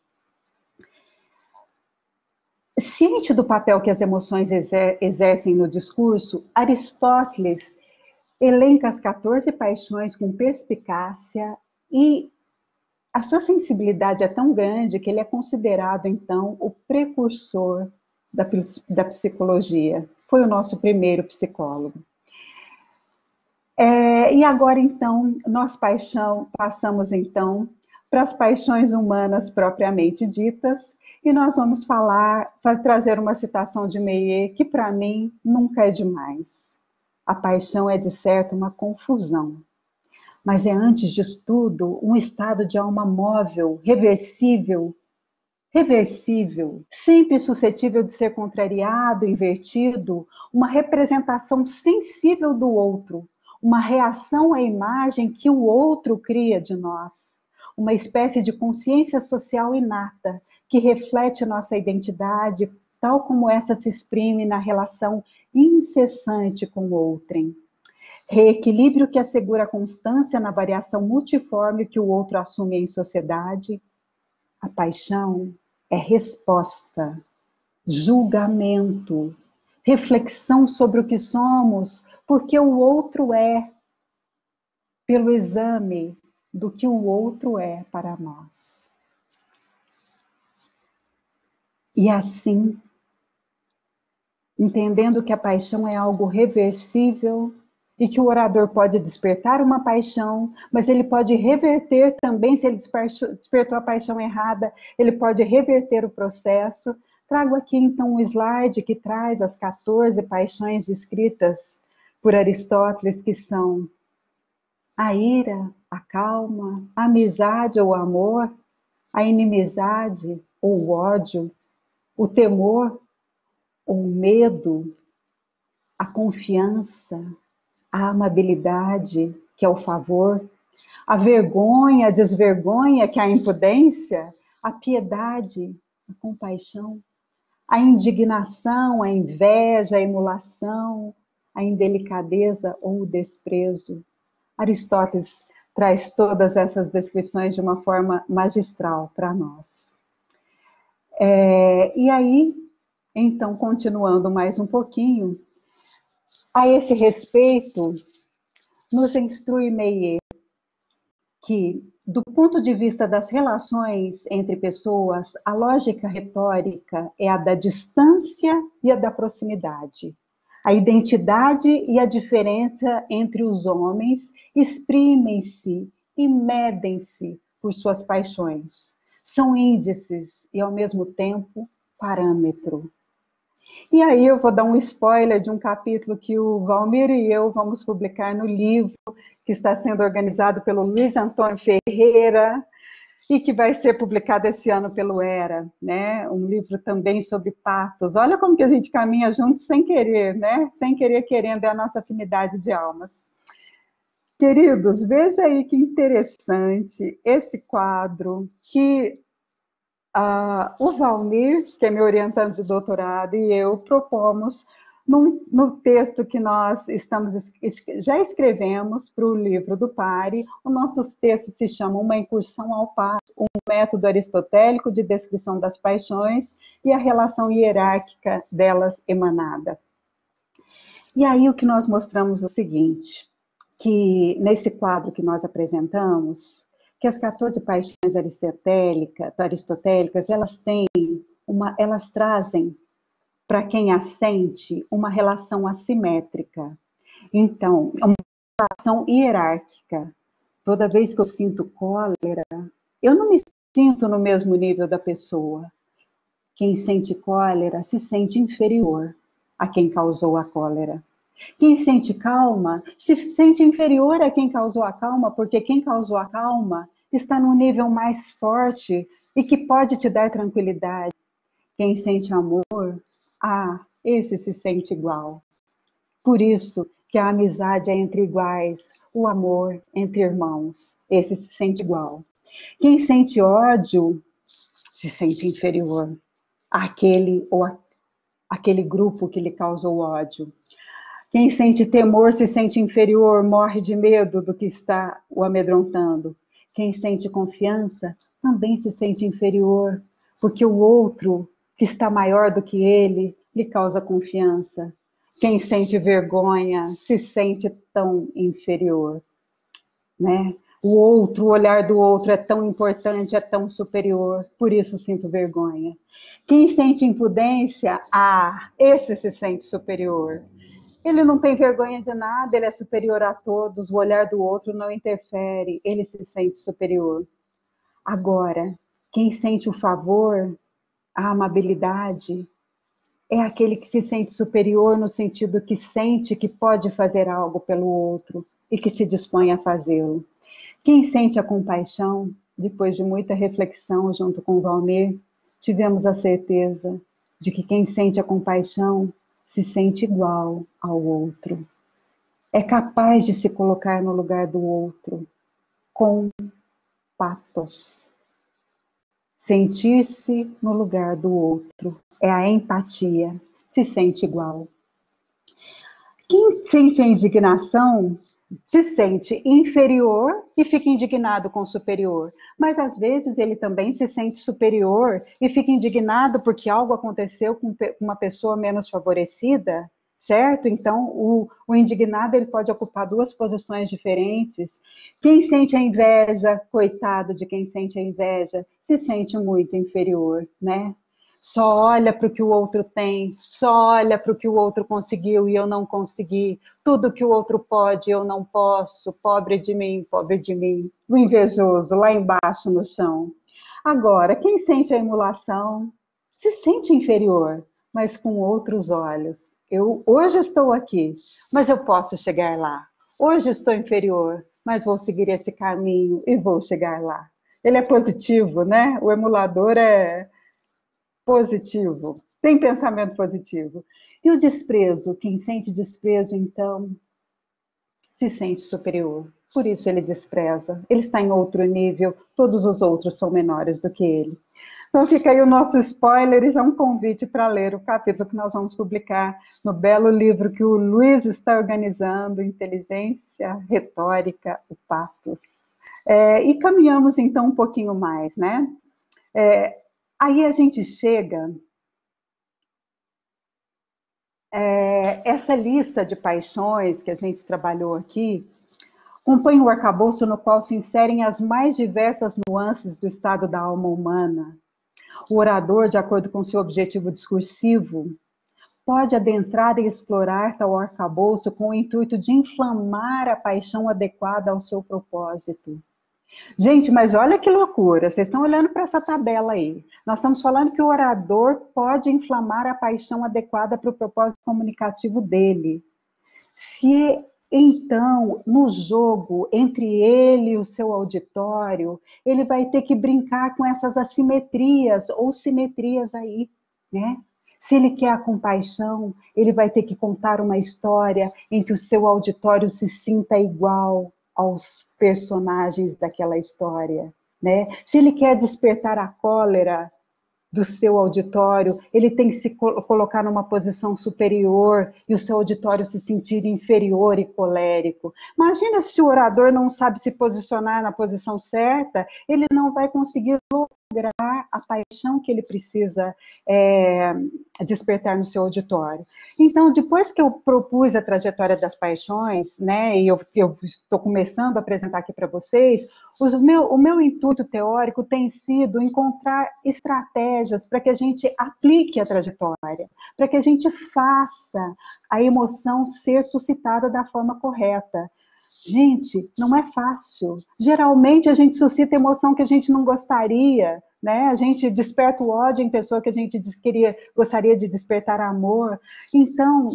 Ciente do papel que as emoções exercem no discurso, Aristóteles elenca as 14 paixões com perspicácia e a sua sensibilidade é tão grande que ele é considerado, então, o precursor da psicologia. Foi o nosso primeiro psicólogo. E agora, então, nós passamos, então, para as paixões humanas propriamente ditas, e nós vamos trazer uma citação de Meillet, que para mim nunca é demais. A paixão é, de certo, uma confusão, mas é, antes de tudo, um estado de alma móvel, reversível, sempre suscetível de ser contrariado, invertido, uma representação sensível do outro, uma reação à imagem que o outro cria de nós, uma espécie de consciência social inata, que reflete nossa identidade, tal como essa se exprime na relação incessante com o outrem. Reequilíbrio que assegura a constância na variação multiforme que o outro assume em sociedade. A paixão é resposta, julgamento, reflexão sobre o que somos, porque o outro é, pelo exame do que o outro é para nós. E assim, entendendo que a paixão é algo reversível e que o orador pode despertar uma paixão, mas ele pode reverter também, se ele despertou a paixão errada, ele pode reverter o processo. Trago aqui então um slide que traz as 14 paixões descritas por Aristóteles, que são a ira, a calma, a amizade ou amor, a inimizade ou ódio, o temor ou medo, a confiança, a amabilidade, que é o favor, a vergonha, a desvergonha, que é a impudência, a piedade, a compaixão, a indignação, a inveja, a emulação, a indelicadeza ou o desprezo. Aristóteles traz todas essas descrições de uma forma magistral para nós. E aí, então, continuando mais um pouquinho, a esse respeito, nos instrui Meillet que, do ponto de vista das relações entre pessoas, a lógica retórica é a da distância e a da proximidade. A identidade e a diferença entre os homens exprimem-se e medem-se por suas paixões. São índices e, ao mesmo tempo, parâmetro. E aí eu vou dar um spoiler de um capítulo que o Valmir e eu vamos publicar no livro que está sendo organizado pelo Luiz Antônio Ferreira e que vai ser publicado esse ano pelo Era, né? Um livro também sobre patos. Olha como que a gente caminha junto sem querer, né? Sem querer, querendo, é a nossa afinidade de almas. Queridos, veja aí que interessante esse quadro que o Valmir, que é meu orientante de doutorado, e eu propomos no texto que nós já escrevemos para o livro do Pari. O nosso texto se chama Uma Incursão ao Pato, um método aristotélico de descrição das paixões e a relação hierárquica delas emanada. E aí o que nós mostramos é o seguinte, que nesse quadro que nós apresentamos, que as 14 paixões aristotélicas, elas trazem para quem as sente uma relação assimétrica. Então, uma relação hierárquica. Toda vez que eu sinto cólera, eu não me sinto no mesmo nível da pessoa. Quem sente cólera se sente inferior a quem causou a cólera. Quem sente calma se sente inferior a quem causou a calma, porque quem causou a calma está num nível mais forte e que pode te dar tranquilidade. Quem sente amor, esse se sente igual. Por isso que a amizade é entre iguais, o amor entre irmãos, esse se sente igual. Quem sente ódio se sente inferior àquele ou àquele grupo que lhe causou ódio. Quem sente temor se sente inferior, morre de medo do que está o amedrontando. Quem sente confiança também se sente inferior, porque o outro, que está maior do que ele, lhe causa confiança. Quem sente vergonha se sente tão inferior, né? O outro, o olhar do outro é tão importante, é tão superior, por isso sinto vergonha. Quem sente impudência, esse se sente superior. Ele não tem vergonha de nada, ele é superior a todos, o olhar do outro não interfere, ele se sente superior. Agora, quem sente o favor, a amabilidade, é aquele que se sente superior no sentido que sente que pode fazer algo pelo outro e que se dispõe a fazê-lo. Quem sente a compaixão, depois de muita reflexão junto com o Valmir, tivemos a certeza de que quem sente a compaixão se sente igual ao outro. É capaz de se colocar no lugar do outro com patos. Sentir-se no lugar do outro é a empatia, se sente igual. Quem sente a indignação se sente inferior e fica indignado com o superior. Mas às vezes ele também se sente superior e fica indignado porque algo aconteceu com uma pessoa menos favorecida, certo? Então o indignado ele pode ocupar duas posições diferentes. Quem sente a inveja, coitado de quem sente a inveja, se sente muito inferior, né? Só olha para o que o outro tem, só olha para o que o outro conseguiu e eu não consegui. Tudo que o outro pode, eu não posso. Pobre de mim, pobre de mim. O invejoso lá embaixo no chão. Agora, quem sente a emulação se sente inferior, mas com outros olhos. Eu hoje estou aqui, mas eu posso chegar lá. Hoje estou inferior, mas vou seguir esse caminho e vou chegar lá. Ele é positivo, né? O emulador é positivo, tem pensamento positivo. E o desprezo, quem sente desprezo, então, se sente superior. Por isso ele despreza. Ele está em outro nível, todos os outros são menores do que ele. Então fica aí o nosso spoiler e já um convite para ler o capítulo que nós vamos publicar no belo livro que o Luiz está organizando, Inteligência Retórica, o Patos. E caminhamos então um pouquinho mais, né? Aí a gente chega, essa lista de paixões que a gente trabalhou aqui, compõe um arcabouço no qual se inserem as mais diversas nuances do estado da alma humana. O orador, de acordo com seu objetivo discursivo, pode adentrar e explorar tal arcabouço com o intuito de inflamar a paixão adequada ao seu propósito. Gente, mas olha que loucura, vocês estão olhando para essa tabela aí. Nós estamos falando que o orador pode inflamar a paixão adequada para o propósito comunicativo dele. Se, então, no jogo entre ele e o seu auditório, ele vai ter que brincar com essas assimetrias ou simetrias aí, né? Se ele quer a compaixão, ele vai ter que contar uma história em que o seu auditório se sinta igual aos personagens daquela história, né? Se ele quer despertar a cólera do seu auditório, ele tem que se colocar numa posição superior e o seu auditório se sentir inferior e colérico. Imagina se o orador não sabe se posicionar na posição certa, ele não vai conseguir lograr a paixão que ele precisa despertar no seu auditório. Então, depois que eu propus a trajetória das paixões, né, e eu estou começando a apresentar aqui para vocês, o meu intuito teórico tem sido encontrar estratégias para que a gente aplique a trajetória, para que a gente faça a emoção ser suscitada da forma correta. Gente, não é fácil. Geralmente a gente suscita emoção que a gente não gostaria, né? A gente desperta o ódio em pessoa que a gente gostaria de despertar amor. Então,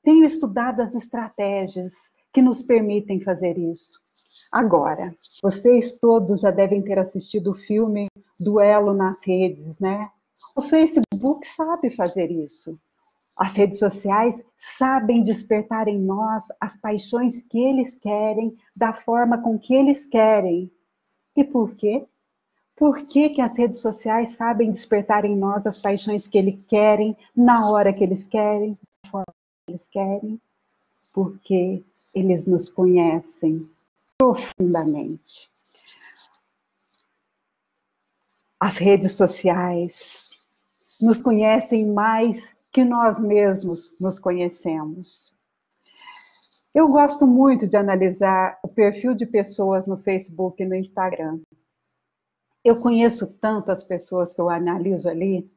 tenho estudado as estratégias que nos permitem fazer isso. Agora, vocês todos já devem ter assistido o filme Duelo nas Redes, né? O Facebook sabe fazer isso. As redes sociais sabem despertar em nós as paixões que eles querem, da forma com que eles querem. E por quê? Por que as redes sociais sabem despertar em nós as paixões que eles querem, na hora que eles querem, da forma que eles querem? Porque eles nos conhecem profundamente. As redes sociais nos conhecem mais que nós mesmos nos conhecemos. Eu gosto muito de analisar o perfil de pessoas no Facebook e no Instagram. Eu conheço tanto as pessoas que eu analiso ali.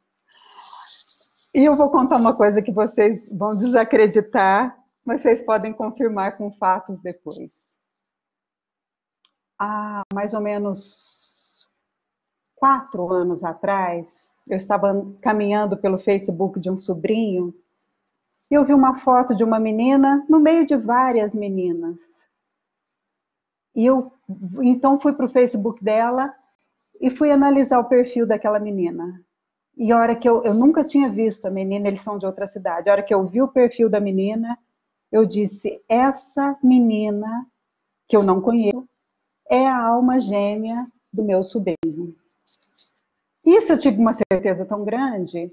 E eu vou contar uma coisa que vocês vão desacreditar, mas vocês podem confirmar com fatos depois. Há mais ou menos 4 anos atrás, eu estava caminhando pelo Facebook de um sobrinho e eu vi uma foto de uma menina no meio de várias meninas. E eu então fui para o Facebook dela e fui analisar o perfil daquela menina. E a hora que eu nunca tinha visto a menina, eles são de outra cidade. A hora que eu vi o perfil da menina, eu disse: essa menina, que eu não conheço, é a alma gêmea do meu sobrinho. Isso eu tive uma certeza tão grande.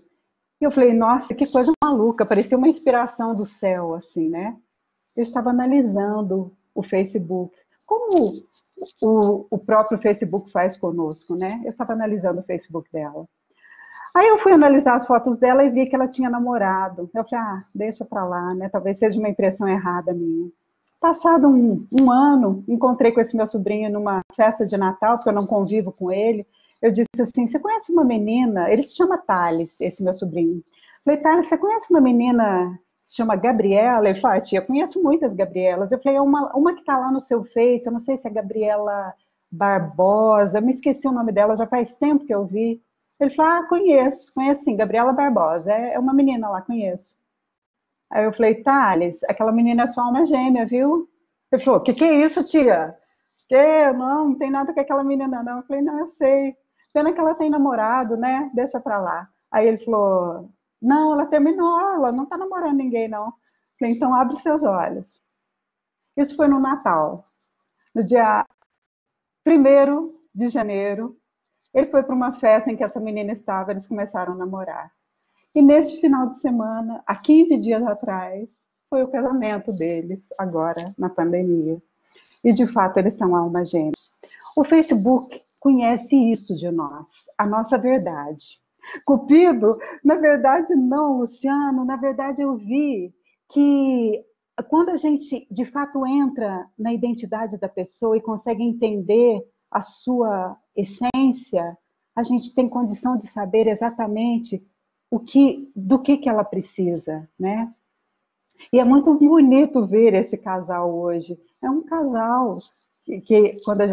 E eu falei: nossa, que coisa maluca, parecia uma inspiração do céu, assim, né? Eu estava analisando o Facebook, como o próprio Facebook faz conosco, né? Eu estava analisando o Facebook dela. Aí eu fui analisar as fotos dela e vi que ela tinha namorado. Eu falei: ah, deixa pra lá, né? Talvez seja uma impressão errada minha. Passado um ano, encontrei com esse meu sobrinho numa festa de Natal, porque eu não convivo com ele. Eu disse assim: você conhece uma menina? Ele se chama Thales, esse meu sobrinho. Eu falei: Thales, você conhece uma menina que se chama Gabriela? Ele falou: ah, tia, eu conheço muitas Gabrielas. Eu falei: uma que está lá no seu Face, eu não sei se é Gabriela Barbosa, eu me esqueci o nome dela, já faz tempo que eu vi. Ele falou: ah, conheço sim, Gabriela Barbosa, é uma menina lá, conheço. Aí eu falei: Thales, aquela menina é sua alma gêmea, viu? Ele falou: que é isso, tia? Que? Não tem nada com aquela menina, não. Eu falei: não, eu sei. Pena que ela tem namorado, né? Deixa pra lá. Aí ele falou: não, ela terminou, ela não tá namorando ninguém, não. Eu falei: então abre seus olhos. Isso foi no Natal. No dia 1º de janeiro, ele foi para uma festa em que essa menina estava, eles começaram a namorar. E neste final de semana, há 15 dias atrás, foi o casamento deles, agora, na pandemia. E, de fato, eles são alma gêmea. O Facebook conhece isso de nós, a nossa verdade. Cupido, na verdade, não, Luciano, na verdade eu vi que quando a gente, de fato, entra na identidade da pessoa e consegue entender a sua essência, a gente tem condição de saber exatamente do que ela precisa, né? E é muito bonito ver esse casal hoje. É um casal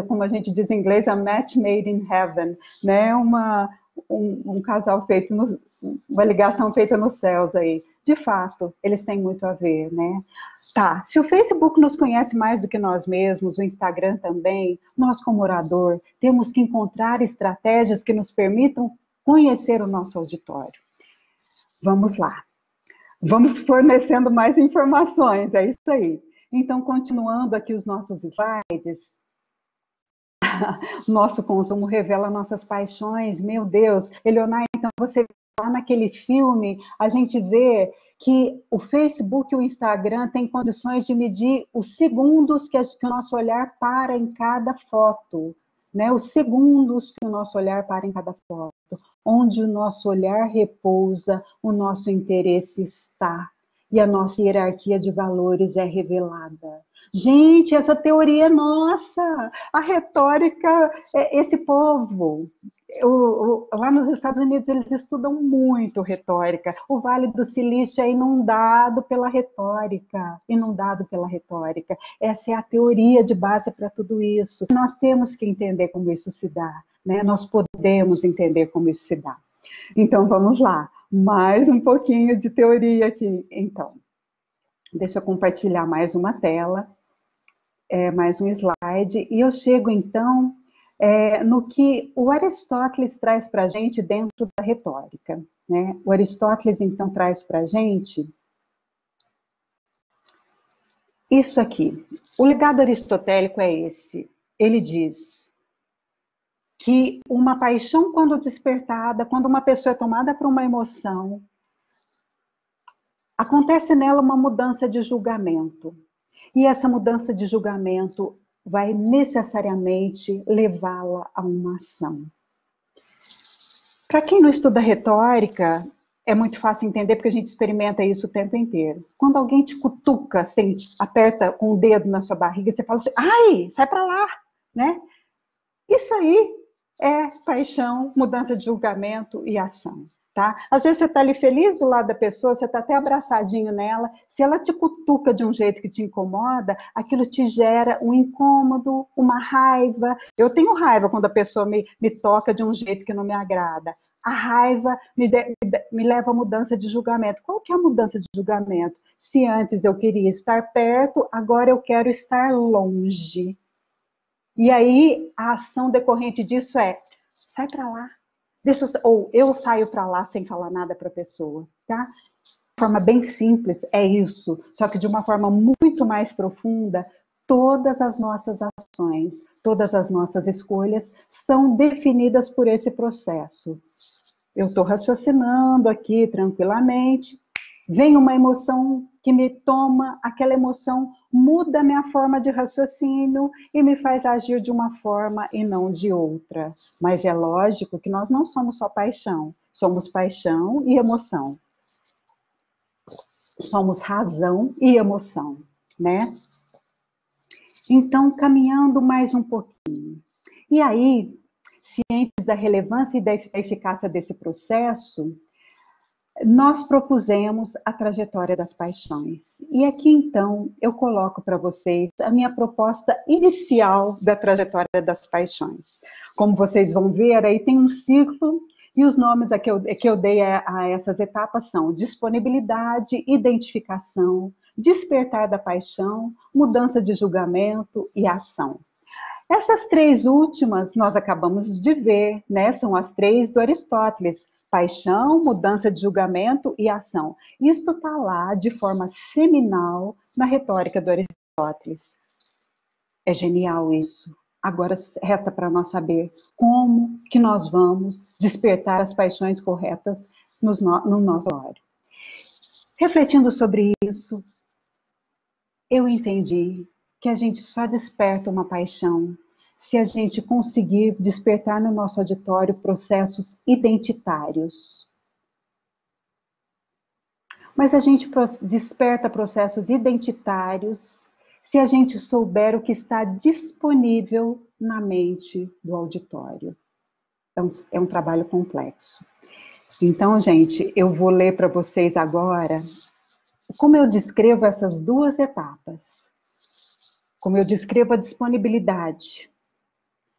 como a gente diz em inglês, a match made in heaven, né? Um casal feito, uma ligação feita nos céus aí. De fato, eles têm muito a ver, né? Tá, se o Facebook nos conhece mais do que nós mesmos, o Instagram também, nós como orador, temos que encontrar estratégias que nos permitam conhecer o nosso auditório. Vamos lá. Vamos fornecendo mais informações, é isso aí. Então, continuando aqui os nossos slides, nosso consumo revela nossas paixões, meu Deus. Eleonai, então você lá naquele filme, a gente vê que o Facebook e o Instagram têm condições de medir os segundos que o nosso olhar para em cada foto, né? Os segundos que o nosso olhar para em cada foto. Onde o nosso olhar repousa, o nosso interesse está. E a nossa hierarquia de valores é revelada. Gente, essa teoria é nossa. A retórica, esse povo, lá nos Estados Unidos, eles estudam muito retórica. O Vale do Silício é inundado pela retórica. Inundado pela retórica. Essa é a teoria de base para tudo isso. Nós temos que entender como isso se dá. Né? Nós podemos entender como isso se dá. Então, vamos lá. Mais um pouquinho de teoria aqui. Então, deixa eu compartilhar mais uma tela, mais um slide, e eu chego, então, no que o Aristóteles traz para a gente dentro da retórica. Né? O Aristóteles, então, traz para a gente isso aqui. O legado aristotélico é esse. Ele diz que uma paixão, quando despertada, quando uma pessoa é tomada por uma emoção, acontece nela uma mudança de julgamento. E essa mudança de julgamento vai necessariamente levá-la a uma ação. Para quem não estuda retórica, é muito fácil entender porque a gente experimenta isso o tempo inteiro. Quando alguém te cutuca, assim, aperta com o dedo na sua barriga, você fala assim, ai, sai pra lá, né? Isso aí é paixão, mudança de julgamento e ação, tá? Às vezes você está ali feliz do lado da pessoa, você está até abraçadinho nela, se ela te cutuca de um jeito que te incomoda, aquilo te gera um incômodo, uma raiva. Eu tenho raiva quando a pessoa me toca de um jeito que não me agrada. A raiva me leva a mudança de julgamento. Qual que é a mudança de julgamento? Se antes eu queria estar perto, agora eu quero estar longe. E aí, a ação decorrente disso é, sai para lá. Ou eu saio para lá sem falar nada para a pessoa, tá? De forma bem simples, é isso. Só que de uma forma muito mais profunda, todas as nossas ações, todas as nossas escolhas são definidas por esse processo. Eu estou raciocinando aqui tranquilamente, vem uma emoção que me toma, aquela emoção muda a minha forma de raciocínio e me faz agir de uma forma e não de outra. Mas é lógico que nós não somos só paixão, somos paixão e emoção. Somos razão e emoção, né? Então, caminhando mais um pouquinho. E aí, cientes da relevância e da eficácia desse processo, nós propusemos a trajetória das paixões. E aqui, então, eu coloco para vocês a minha proposta inicial da trajetória das paixões. Como vocês vão ver, aí tem um ciclo, e os nomes que eu dei a essas etapas são disponibilidade, identificação, despertar da paixão, mudança de julgamento e ação. Essas três últimas nós acabamos de ver, né? São as três do Aristóteles: paixão, mudança de julgamento e ação. Isto está lá de forma seminal na retórica do Aristóteles. É genial isso. Agora resta para nós saber como que nós vamos despertar as paixões corretas no nosso horário. Refletindo sobre isso, eu entendi que a gente só desperta uma paixão se a gente conseguir despertar no nosso auditório processos identitários. Mas a gente desperta processos identitários se a gente souber o que está disponível na mente do auditório. É um trabalho complexo. Então, gente, eu vou ler para vocês agora como eu descrevo essas duas etapas. Como eu descrevo a disponibilidade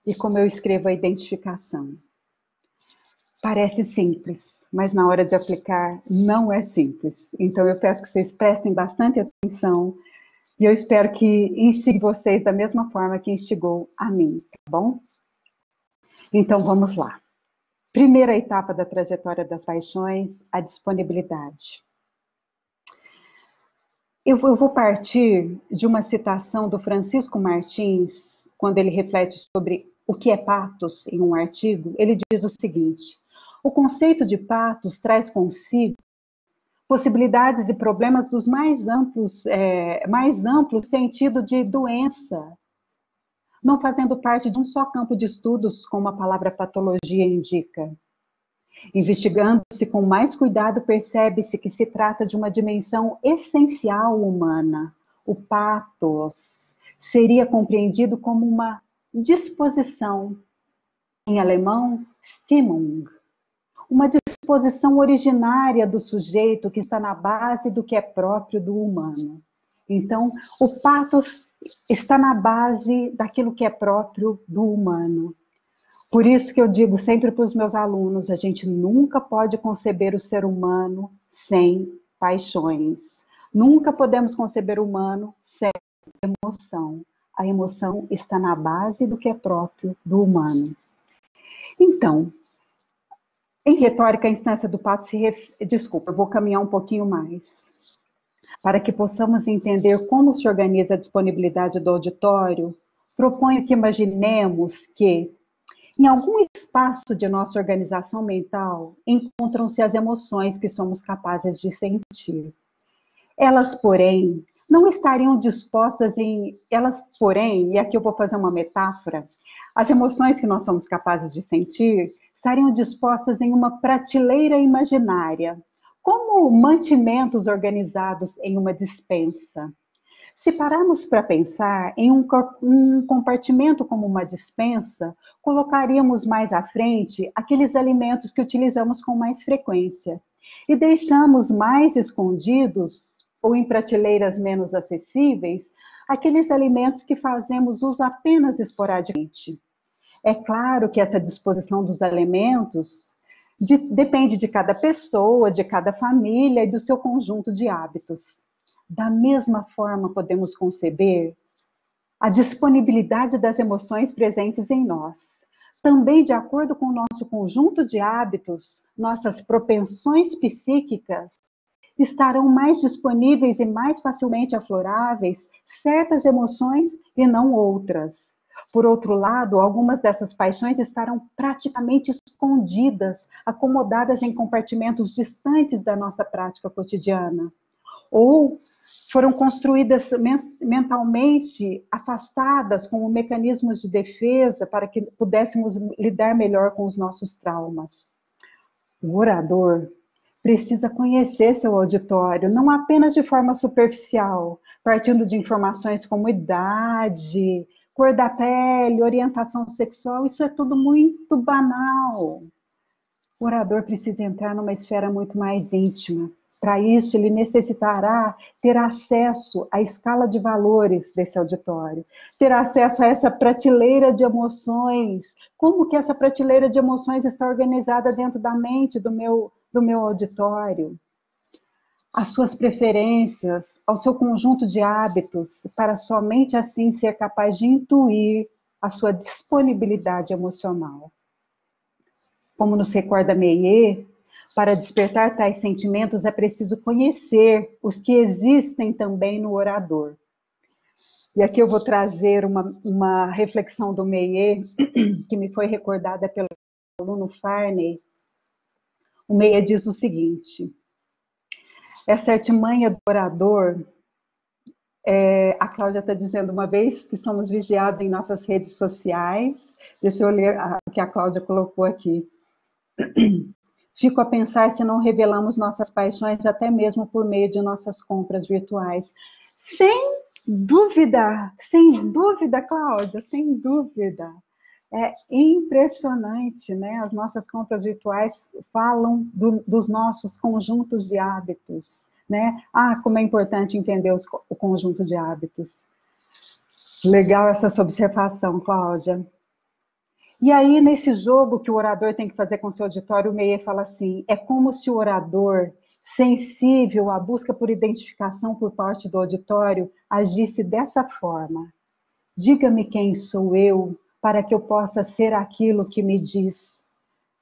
e como eu escrevo a identificação. Parece simples, mas na hora de aplicar não é simples. Então eu peço que vocês prestem bastante atenção e eu espero que instigue vocês da mesma forma que instigou a mim, tá bom? Então vamos lá. Primeira etapa da trajetória das paixões, a disponibilidade. Eu vou partir de uma citação do Francisco Martins, quando ele reflete sobre o que é patos em um artigo. Ele diz o seguinte: o conceito de patos traz consigo possibilidades e problemas dos mais amplos sentido de doença, não fazendo parte de um só campo de estudos, como a palavra patologia indica. Investigando-se com mais cuidado, percebe-se que se trata de uma dimensão essencial humana. O pathos seria compreendido como uma disposição, em alemão, Stimmung, uma disposição originária do sujeito que está na base do que é próprio do humano. Então, o pathos está na base daquilo que é próprio do humano. Por isso que eu digo sempre para os meus alunos, a gente nunca pode conceber o ser humano sem paixões. Nunca podemos conceber o humano sem emoção. A emoção está na base do que é próprio do humano. Então, em retórica, a instância do pato Desculpa, eu vou caminhar um pouquinho mais. Para que possamos entender como se organiza a disponibilidade do auditório, proponho que imaginemos que em algum espaço de nossa organização mental, encontram-se as emoções que somos capazes de sentir. Elas, porém, não estariam dispostas em... e aqui eu vou fazer uma metáfora, as emoções que nós somos capazes de sentir estariam dispostas em uma prateleira imaginária, como mantimentos organizados em uma despensa. Se pararmos para pensar em um compartimento como uma despensa, colocaríamos mais à frente aqueles alimentos que utilizamos com mais frequência e deixamos mais escondidos ou em prateleiras menos acessíveis aqueles alimentos que fazemos uso apenas esporadicamente. É claro que essa disposição dos alimentos depende de cada pessoa, de cada família e do seu conjunto de hábitos. Da mesma forma, podemos conceber a disponibilidade das emoções presentes em nós. Também, de acordo com o nosso conjunto de hábitos, nossas propensões psíquicas estarão mais disponíveis e mais facilmente afloráveis certas emoções e não outras. Por outro lado, algumas dessas paixões estarão praticamente escondidas, acomodadas em compartimentos distantes da nossa prática cotidiana. Ou foram construídas mentalmente afastadas como mecanismos de defesa para que pudéssemos lidar melhor com os nossos traumas. O orador precisa conhecer seu auditório, não apenas de forma superficial, partindo de informações como idade, cor da pele, orientação sexual, isso é tudo muito banal. O orador precisa entrar numa esfera muito mais íntima. Para isso, ele necessitará ter acesso à escala de valores desse auditório, ter acesso a essa prateleira de emoções. Como que essa prateleira de emoções está organizada dentro da mente do meu auditório? As suas preferências, ao seu conjunto de hábitos, para somente assim ser capaz de intuir a sua disponibilidade emocional. Como nos recorda Meillet, para despertar tais sentimentos é preciso conhecer os que existem também no orador. E aqui eu vou trazer uma reflexão do Meillet, que me foi recordada pelo aluno Farney. O Meillet diz o seguinte: essa artimanha do orador, a Cláudia está dizendo uma vez que somos vigiados em nossas redes sociais. Deixa eu ler o que a Cláudia colocou aqui. Fico a pensar se não revelamos nossas paixões até mesmo por meio de nossas compras virtuais. Sem dúvida, Cláudia, sem dúvida. É impressionante, né? As nossas compras virtuais falam dos nossos conjuntos de hábitos, né? Ah, como é importante entender o conjunto de hábitos. Legal essa sua observação, Cláudia. E aí, nesse jogo que o orador tem que fazer com o seu auditório, o Meillet fala assim: é como se o orador, sensível à busca por identificação por parte do auditório, agisse dessa forma. Diga-me quem sou eu, para que eu possa ser aquilo que me diz.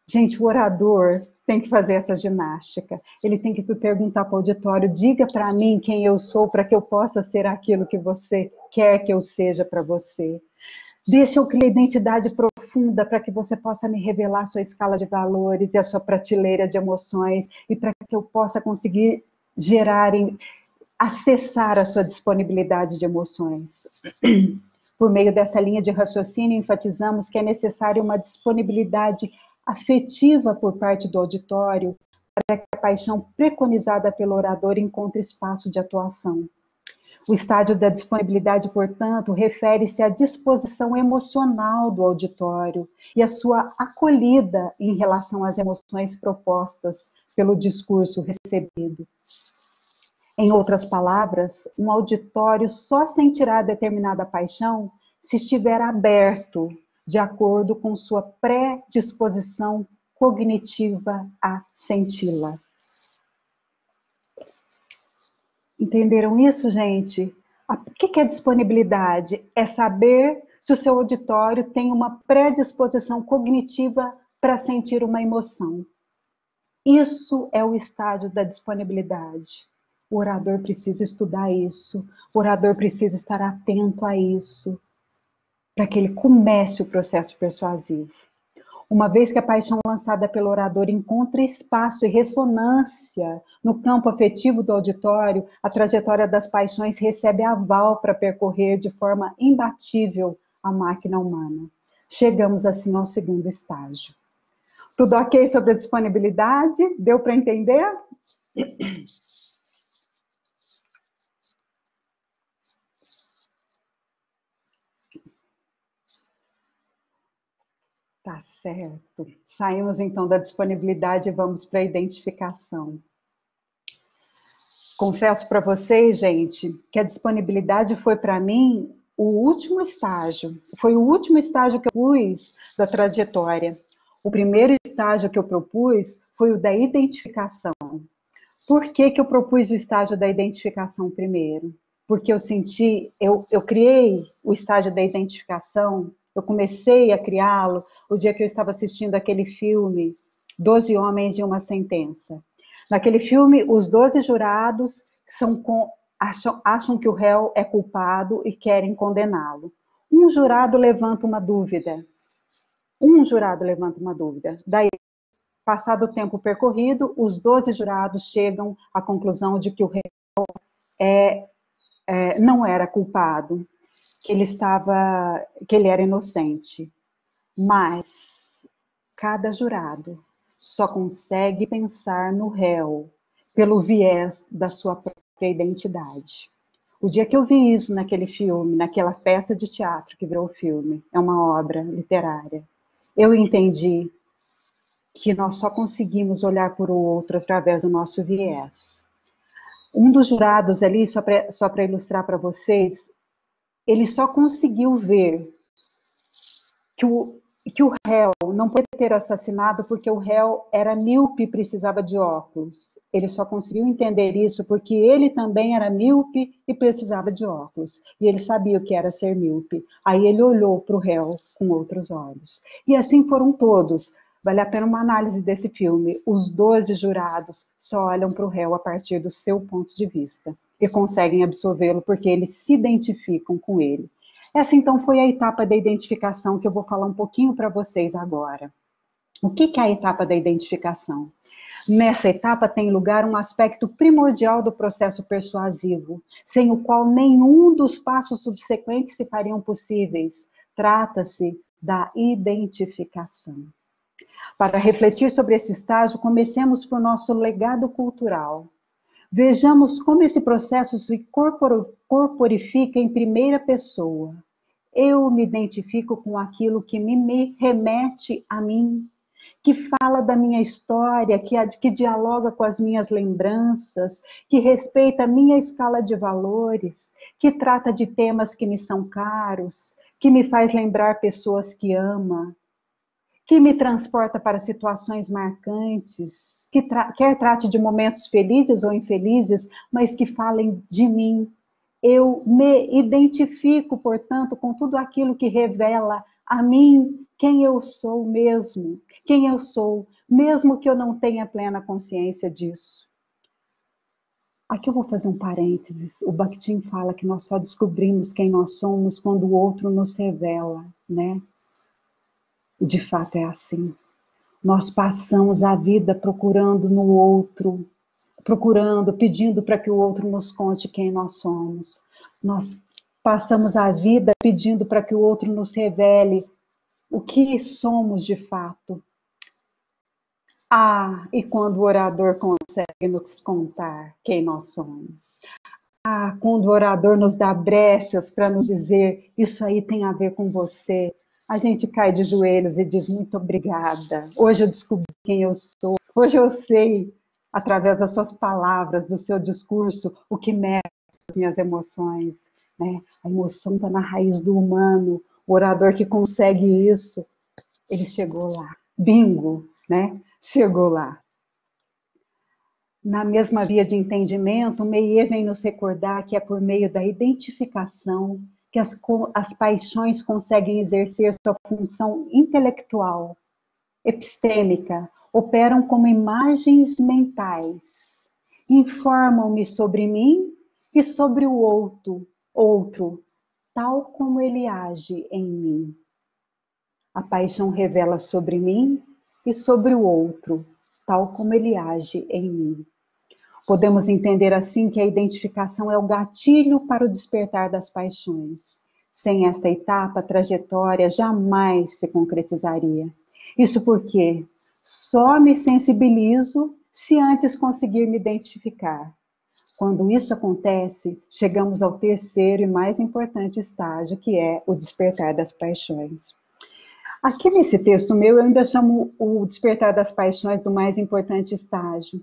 Gente, o orador tem que fazer essa ginástica. Ele tem que perguntar para o auditório: diga para mim quem eu sou, para que eu possa ser aquilo que você quer que eu seja para você. Deixa eu criar identidade profunda para que você possa me revelar a sua escala de valores e a sua prateleira de emoções e para que eu possa conseguir acessar a sua disponibilidade de emoções. Por meio dessa linha de raciocínio, enfatizamos que é necessária uma disponibilidade afetiva por parte do auditório para que a paixão preconizada pelo orador encontre espaço de atuação. O estágio da disponibilidade, portanto, refere-se à disposição emocional do auditório e à sua acolhida em relação às emoções propostas pelo discurso recebido. Em outras palavras, um auditório só sentirá determinada paixão se estiver aberto, de acordo com sua predisposição cognitiva a senti-la. Entenderam isso, gente? O que é disponibilidade? É saber se o seu auditório tem uma predisposição cognitiva para sentir uma emoção. Isso é o estágio da disponibilidade. O orador precisa estudar isso, o orador precisa estar atento a isso, para que ele comece o processo persuasivo. Uma vez que a paixão lançada pelo orador encontra espaço e ressonância no campo afetivo do auditório, a trajetória das paixões recebe aval para percorrer de forma imbatível a máquina humana. Chegamos assim ao segundo estágio. Tudo ok sobre a disponibilidade? Deu para entender? Tá certo. Saímos então da disponibilidade e vamos para a identificação. Confesso para vocês, gente, que a disponibilidade foi para mim o último estágio. Foi o último estágio que eu pus da trajetória. O primeiro estágio que eu propus foi o da identificação. Por que que eu propus o estágio da identificação primeiro? Porque eu senti, eu criei o estágio da identificação, eu comecei a criá-lo o dia que eu estava assistindo aquele filme, 12 Homens e uma Sentença. Naquele filme, os 12 jurados acham que o réu é culpado e querem condená-lo. Um jurado levanta uma dúvida. Daí, passado o tempo percorrido, os 12 jurados chegam à conclusão de que o réu não era culpado, que ele era inocente. Mas cada jurado só consegue pensar no réu pelo viés da sua própria identidade. O dia que eu vi isso naquele filme, naquela peça de teatro que virou filme, é uma obra literária, eu entendi que nós só conseguimos olhar para o outro através do nosso viés. Um dos jurados ali, só para ilustrar para vocês, ele só conseguiu ver que o réu não pode ter assassinado porque o réu era míope e precisava de óculos. Ele só conseguiu entender isso porque ele também era míope e precisava de óculos. E ele sabia o que era ser míope. Aí ele olhou para o réu com outros olhos. E assim foram todos. Vale a pena uma análise desse filme. Os 12 jurados só olham para o réu a partir do seu ponto de vista e conseguem absorvê-lo porque eles se identificam com ele. Essa, então, foi a etapa da identificação que eu vou falar um pouquinho para vocês agora. O que é a etapa da identificação? Nessa etapa tem lugar um aspecto primordial do processo persuasivo, sem o qual nenhum dos passos subsequentes se fariam possíveis. Trata-se da identificação. Para refletir sobre esse estágio, comecemos por nosso legado cultural. Vejamos como esse processo se corporifica em primeira pessoa. Eu me identifico com aquilo que me remete a mim, que fala da minha história, que dialoga com as minhas lembranças, que respeita a minha escala de valores, que trata de temas que me são caros, que me faz lembrar pessoas que ama, que me transporta para situações marcantes, quer trate de momentos felizes ou infelizes, mas que falem de mim. Eu me identifico, portanto, com tudo aquilo que revela a mim quem eu sou mesmo, quem eu sou, mesmo que eu não tenha plena consciência disso. Aqui eu vou fazer um parênteses. O Bakhtin fala que nós só descobrimos quem nós somos quando o outro nos revela, né? E de fato é assim. Nós passamos a vida procurando no outro, pedindo para que o outro nos conte quem nós somos. Nós passamos a vida pedindo para que o outro nos revele o que somos de fato. Ah, e quando o orador consegue nos contar quem nós somos. Ah, quando o orador nos dá brechas para nos dizer isso aí tem a ver com você. A gente cai de joelhos e diz muito obrigada. Hoje eu descobri quem eu sou. Hoje eu sei, através das suas palavras, do seu discurso, o que mexe as minhas emoções. Né? A emoção está na raiz do humano. O orador que consegue isso, ele chegou lá. Bingo, né? Chegou lá. Na mesma via de entendimento, o Meillet vem nos recordar que é por meio da identificação que as paixões conseguem exercer sua função intelectual, epistêmica, operam como imagens mentais, informam-me sobre mim e sobre o outro, tal como ele age em mim. A paixão revela sobre mim e sobre o outro, tal como ele age em mim. Podemos entender assim que a identificação é o gatilho para o despertar das paixões. Sem esta etapa, a trajetória jamais se concretizaria. Isso porque só me sensibilizo se antes conseguir me identificar. Quando isso acontece, chegamos ao terceiro e mais importante estágio, que é o despertar das paixões. Aqui nesse texto meu, eu ainda chamo o despertar das paixões do mais importante estágio.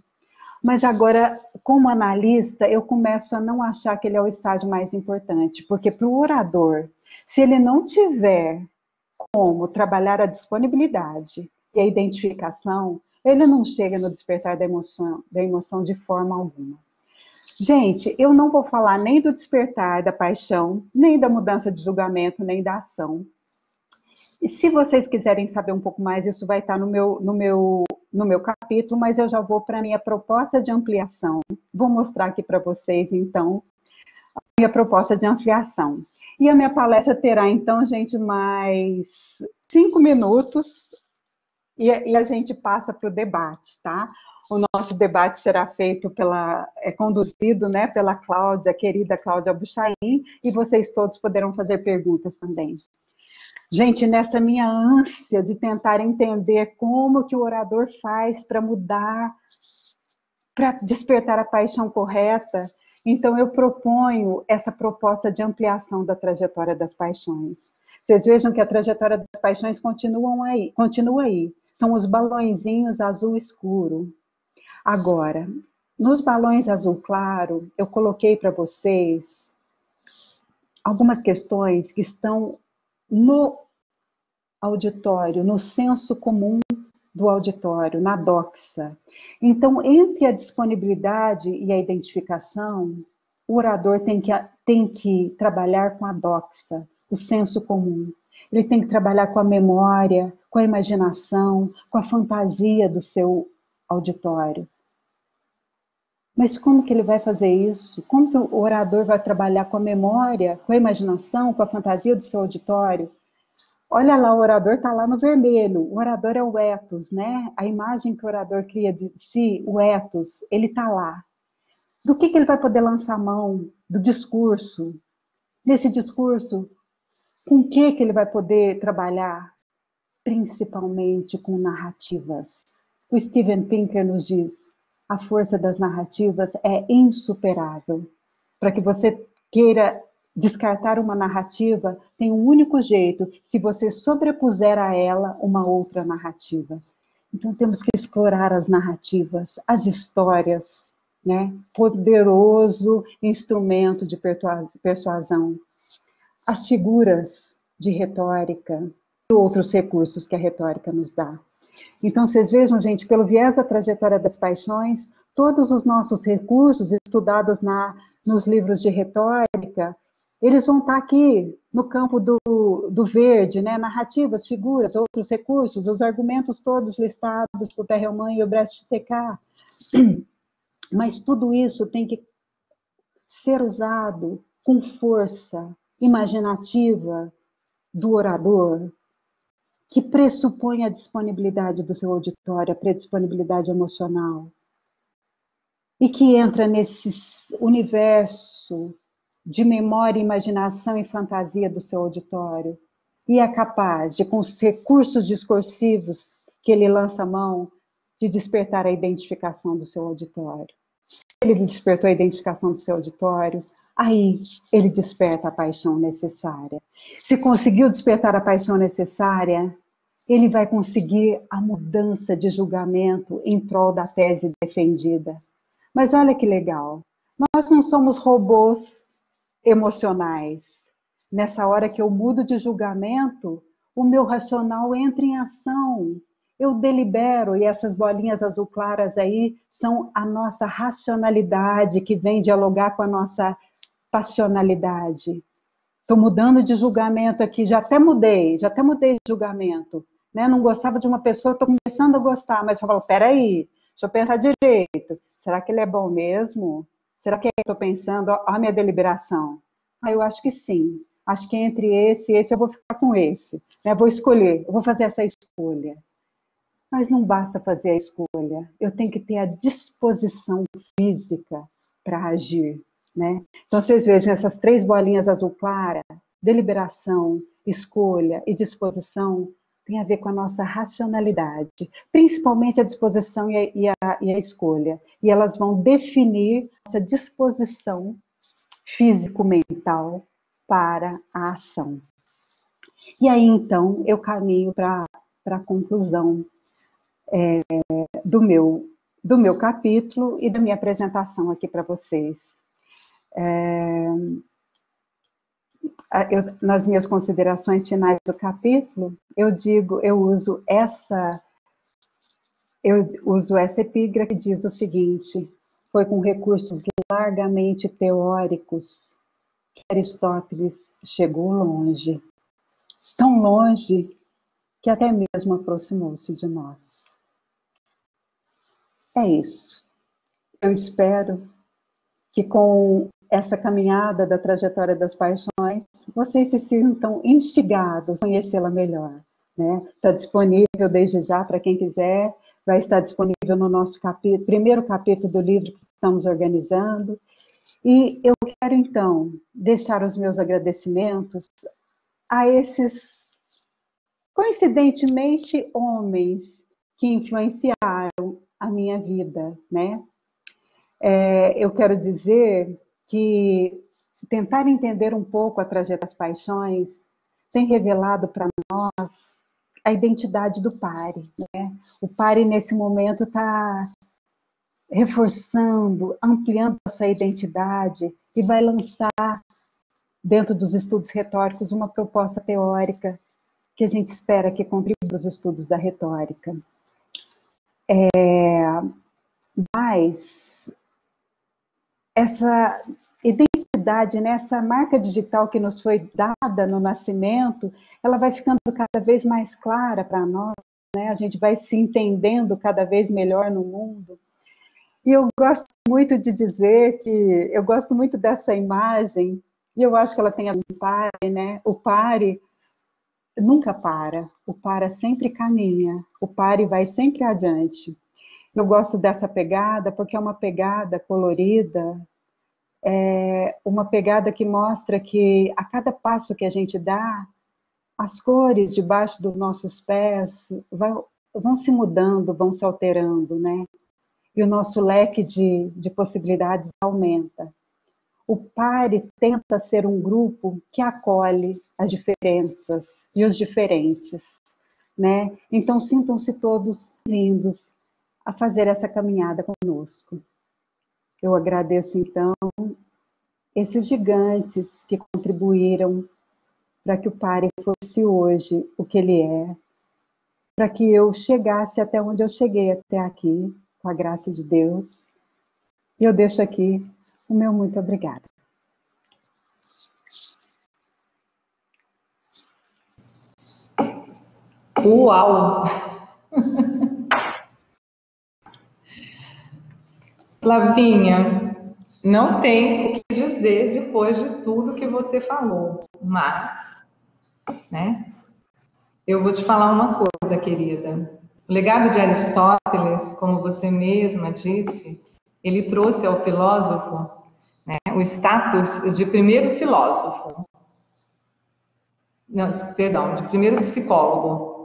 Mas agora, como analista, eu começo a não achar que ele é o estágio mais importante, porque para o orador, se ele não tiver como trabalhar a disponibilidade e a identificação, ele não chega no despertar da emoção de forma alguma. Gente, eu não vou falar nem do despertar da paixão, nem da mudança de julgamento, nem da ação. E se vocês quiserem saber um pouco mais, isso vai estar no meu capítulo, mas eu já vou para a minha proposta de ampliação. Vou mostrar aqui para vocês, então, a minha proposta de ampliação. E a minha palestra terá, então, gente, mais 5 minutos e a gente passa para o debate, tá? O nosso debate será feito conduzido, né, pela Cláudia, querida Cláudia Buchaim, e vocês todos poderão fazer perguntas também. Gente, nessa minha ânsia de tentar entender como que o orador faz para mudar, para despertar a paixão correta, então eu proponho essa proposta de ampliação da trajetória das paixões. Vocês vejam que a trajetória das paixões continua aí. São os balõezinhos azul escuro. Agora, nos balões azul claro, eu coloquei para vocês algumas questões que estão no auditório, no senso comum do auditório, na doxa. Então, entre a disponibilidade e a identificação, o orador tem que trabalhar com a doxa, o senso comum. Ele tem que trabalhar com a memória, com a imaginação, com a fantasia do seu auditório. Mas como que ele vai fazer isso? Como que o orador vai trabalhar com a memória, com a imaginação, com a fantasia do seu auditório? Olha lá, o orador está lá no vermelho. O orador é o ethos, né? A imagem que o orador cria de si, o ethos, ele está lá. Do que ele vai poder lançar a mão? Do discurso. Nesse discurso, com o que ele vai poder trabalhar? Principalmente com narrativas. O Steven Pinker nos diz, a força das narrativas é insuperável. Para que você queira descartar uma narrativa, tem um único jeito, se você sobrepuser a ela uma outra narrativa. Então temos que explorar as narrativas, as histórias, né? Poderoso instrumento de persuasão. As figuras de retórica e outros recursos que a retórica nos dá. Então, vocês vejam, gente, pelo viés da trajetória das paixões, todos os nossos recursos estudados nos livros de retórica, eles vão estar aqui no campo do verde, né? Narrativas, figuras, outros recursos, os argumentos todos listados por Perelman e o Brest-TK. Mas tudo isso tem que ser usado com força imaginativa do orador, que pressupõe a disponibilidade do seu auditório, a predisponibilidade emocional, e que entra nesse universo de memória, imaginação e fantasia do seu auditório, e é capaz de, com os recursos discursivos que ele lança a mão, de despertar a identificação do seu auditório. Se ele despertou a identificação do seu auditório, aí ele desperta a paixão necessária. Se conseguiu despertar a paixão necessária, ele vai conseguir a mudança de julgamento em prol da tese defendida. Mas olha que legal, nós não somos robôs emocionais. Nessa hora que eu mudo de julgamento, o meu racional entra em ação. Eu delibero, e essas bolinhas azul claras aí são a nossa racionalidade que vem dialogar com a nossa passionalidade. Estou mudando de julgamento aqui, já até mudei de julgamento. Né? Não gostava de uma pessoa, estou começando a gostar, mas eu falo, peraí, deixa eu pensar direito. Será que ele é bom mesmo? Será que eu estou pensando, ó, a minha deliberação? Eu acho que sim. Acho que entre esse e esse eu vou ficar com esse. Né? Vou escolher, eu vou fazer essa escolha. Mas não basta fazer a escolha, eu tenho que ter a disposição física para agir. Né? Então, vocês vejam essas 3 bolinhas azul clara, deliberação, escolha e disposição, tem a ver com a nossa racionalidade, principalmente a disposição e a escolha. E elas vão definir essa disposição físico-mental para a ação. E aí, então, eu caminho para a conclusão do meu capítulo e da minha apresentação aqui para vocês. Nas minhas considerações finais do capítulo, eu uso essa epígrafe que diz o seguinte: foi com recursos largamente teóricos que Aristóteles chegou longe, tão longe que até mesmo aproximou-se de nós. É isso. Eu espero que com essa caminhada da trajetória das paixões, vocês se sintam instigados a conhecê-la melhor. Está disponível desde já para quem quiser, vai estar disponível no nosso primeiro capítulo do livro que estamos organizando. E eu quero, então, deixar os meus agradecimentos a esses, coincidentemente, homens que influenciaram a minha vida, eu quero dizer que tentar entender um pouco a trajetória das paixões tem revelado para nós a identidade do Pari. O Pari, nesse momento, está reforçando, ampliando a sua identidade e vai lançar, dentro dos estudos retóricos, uma proposta teórica que a gente espera que contribua aos estudos da retórica. Mas essa identidade, essa marca digital que nos foi dada no nascimento, ela vai ficando cada vez mais clara para nós, a gente vai se entendendo cada vez melhor no mundo. E eu gosto muito de dizer que eu gosto muito dessa imagem, e eu acho que ela tem a ver com o Pari, O Pari nunca para, o Pari sempre caminha, o Pari vai sempre adiante. Eu gosto dessa pegada porque é uma pegada colorida, uma pegada que mostra que a cada passo que a gente dá, as cores debaixo dos nossos pés vão se mudando, vão se alterando, E o nosso leque de possibilidades aumenta. O Pari tenta ser um grupo que acolhe as diferenças e os diferentes, Então, sintam-se todos lindos a fazer essa caminhada conosco. Eu agradeço, então, esses gigantes que contribuíram para que o Pari fosse hoje o que ele é, para que eu chegasse até onde eu cheguei até aqui, com a graça de Deus. E eu deixo aqui o meu muito obrigada. Uau! Flavinha, não tem o que dizer depois de tudo que você falou, mas, eu vou te falar uma coisa, querida. O legado de Aristóteles, como você mesma disse, ele trouxe ao filósofo, o status de primeiro filósofo. Não, perdão, de primeiro psicólogo.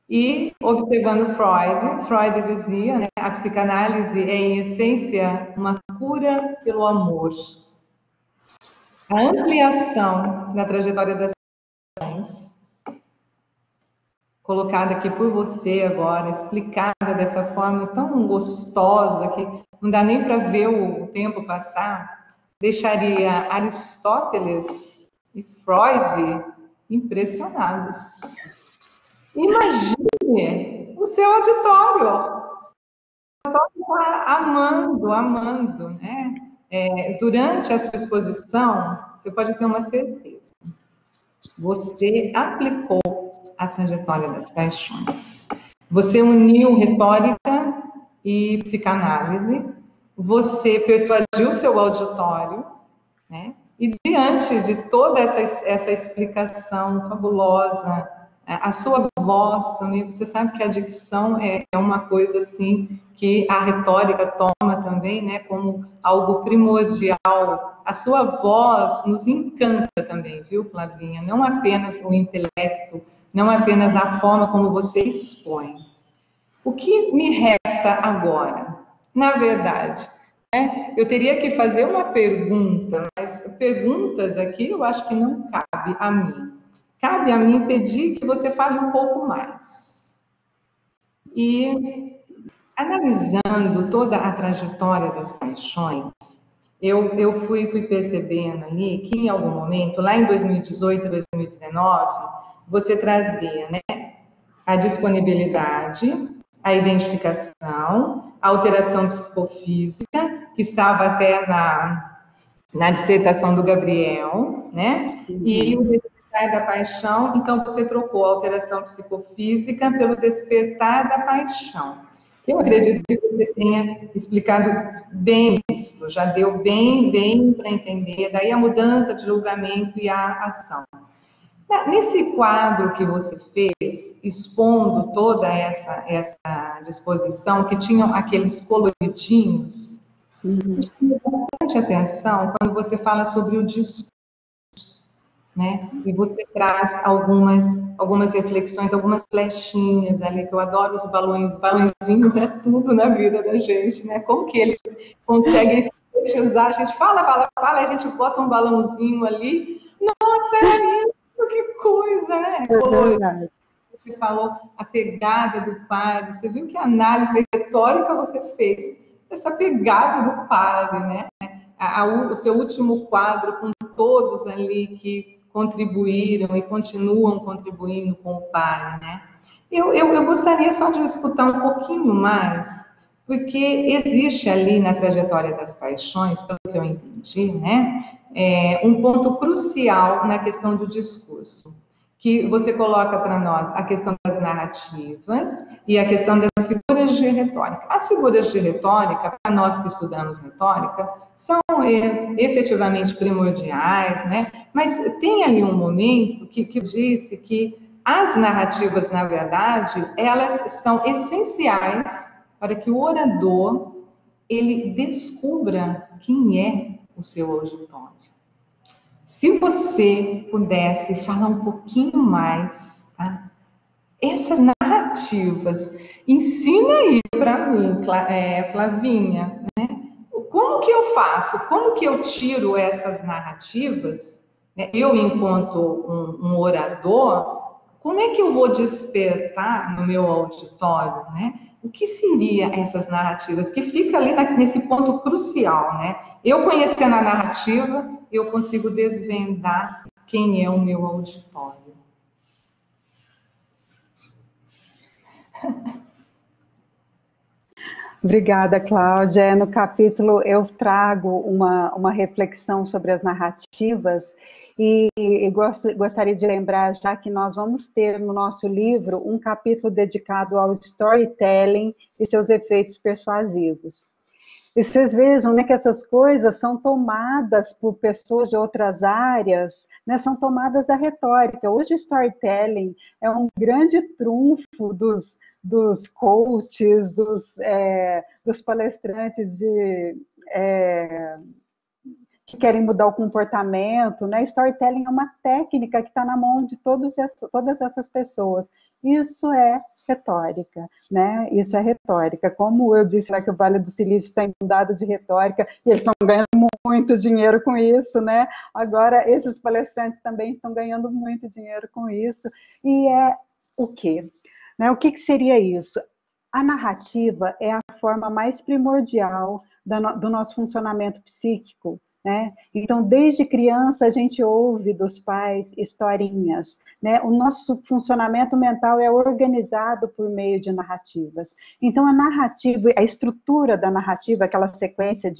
E, observando Freud dizia, a psicanálise é, em essência, uma cura pelo amor. A ampliação da trajetória das paixões, colocada aqui por você agora, explicada dessa forma tão gostosa, que não dá nem para ver o tempo passar, deixaria Aristóteles e Freud impressionados. Imagine o seu auditório. O auditório está amando, durante a sua exposição, você pode ter uma certeza. Você aplicou a trajetória das paixões. Você uniu retórica e psicanálise. Você persuadiu seu auditório, E diante de toda essa explicação fabulosa, a sua voz também, você sabe que a dicção é uma coisa assim que a retórica toma também, como algo primordial. A sua voz nos encanta também, viu, Flavinha? Não apenas o intelecto, não apenas a forma como você expõe. O que me resta agora? Na verdade, né, eu teria que fazer uma pergunta, mas perguntas aqui eu acho que não cabe a mim. Cabe a mim pedir que você fale um pouco mais. E analisando toda a trajetória das paixões, eu fui percebendo ali que em algum momento, lá em 2018, 2019, você trazia, né, a disponibilidade, a identificação, a alteração psicofísica, que estava até na dissertação do Gabriel, né? E o despertar da paixão, então você trocou a alteração psicofísica pelo despertar da paixão. Eu acredito que você tenha explicado bem isso, já deu bem para entender, daí a mudança de julgamento e a ação. Nesse quadro que você fez, expondo toda essa disposição, que tinham aqueles coloridinhos, chama bastante atenção quando você fala sobre o discurso, né? E você traz algumas reflexões, algumas flechinhas ali, que eu adoro os balões. Balãozinhos é tudo na vida da gente, né? Como que eles conseguem sintetizar? A gente fala, a gente bota um balãozinho ali. Nossa, é isso, que coisa, né? Você falou a pegada do padre. Você viu que análise retórica você fez? Essa pegada do padre, né? O seu último quadro com todos ali que contribuíram e continuam contribuindo com o padre, né? Eu gostaria só de escutar um pouquinho mais, porque existe ali na trajetória das paixões, pelo que eu entendi, né, um ponto crucial na questão do discurso, que você coloca para nós a questão das narrativas e a questão das figuras de retórica. As figuras de retórica, para nós que estudamos retórica, são efetivamente primordiais, né? Mas tem ali um momento que disse que as narrativas, na verdade, elas são essenciais para que o orador ele descubra quem é o seu auditório. Se você pudesse falar um pouquinho mais, tá? Essas narrativas, ensina aí para mim, Flavinha, né? Como que eu faço? Como que eu tiro essas narrativas? Né? Eu, enquanto um orador, como é que eu vou despertar no meu auditório, né? O que seriam essas narrativas? Que fica ali nesse ponto crucial, né? Eu conhecendo a narrativa, eu consigo desvendar quem é o meu auditório. Obrigada, Cláudia. No capítulo eu trago uma reflexão sobre as narrativas e gostaria de lembrar já que nós vamos ter no nosso livro um capítulo dedicado ao storytelling e seus efeitos persuasivos. E vocês vejam, né, que essas coisas são tomadas por pessoas de outras áreas, né, são tomadas da retórica. Hoje o storytelling é um grande trunfo dos coaches, dos palestrantes que querem mudar o comportamento, né? Storytelling é uma técnica que está na mão de todas essas pessoas. Isso é retórica, né? Isso é retórica. Como eu disse lá que o Vale do Silício está inundado de retórica, e eles estão ganhando muito dinheiro com isso, né? Agora, esses palestrantes também estão ganhando muito dinheiro com isso. E é o quê? Né? O que seria isso? A narrativa é a forma mais primordial do nosso funcionamento psíquico. Né? Então, desde criança, a gente ouve dos pais historinhas. Né? O nosso funcionamento mental é organizado por meio de narrativas. Então, a narrativa, a estrutura da narrativa, aquela sequência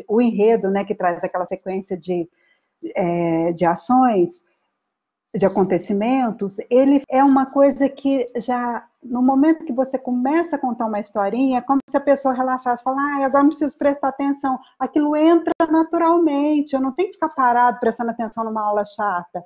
o enredo, né, que traz aquela sequência de ações, de acontecimentos, ele é uma coisa que já, no momento que você começa a contar uma historinha, é como se a pessoa relaxasse e falasse, agora não preciso prestar atenção. Aquilo entra naturalmente, eu não tenho que ficar parado prestando atenção numa aula chata.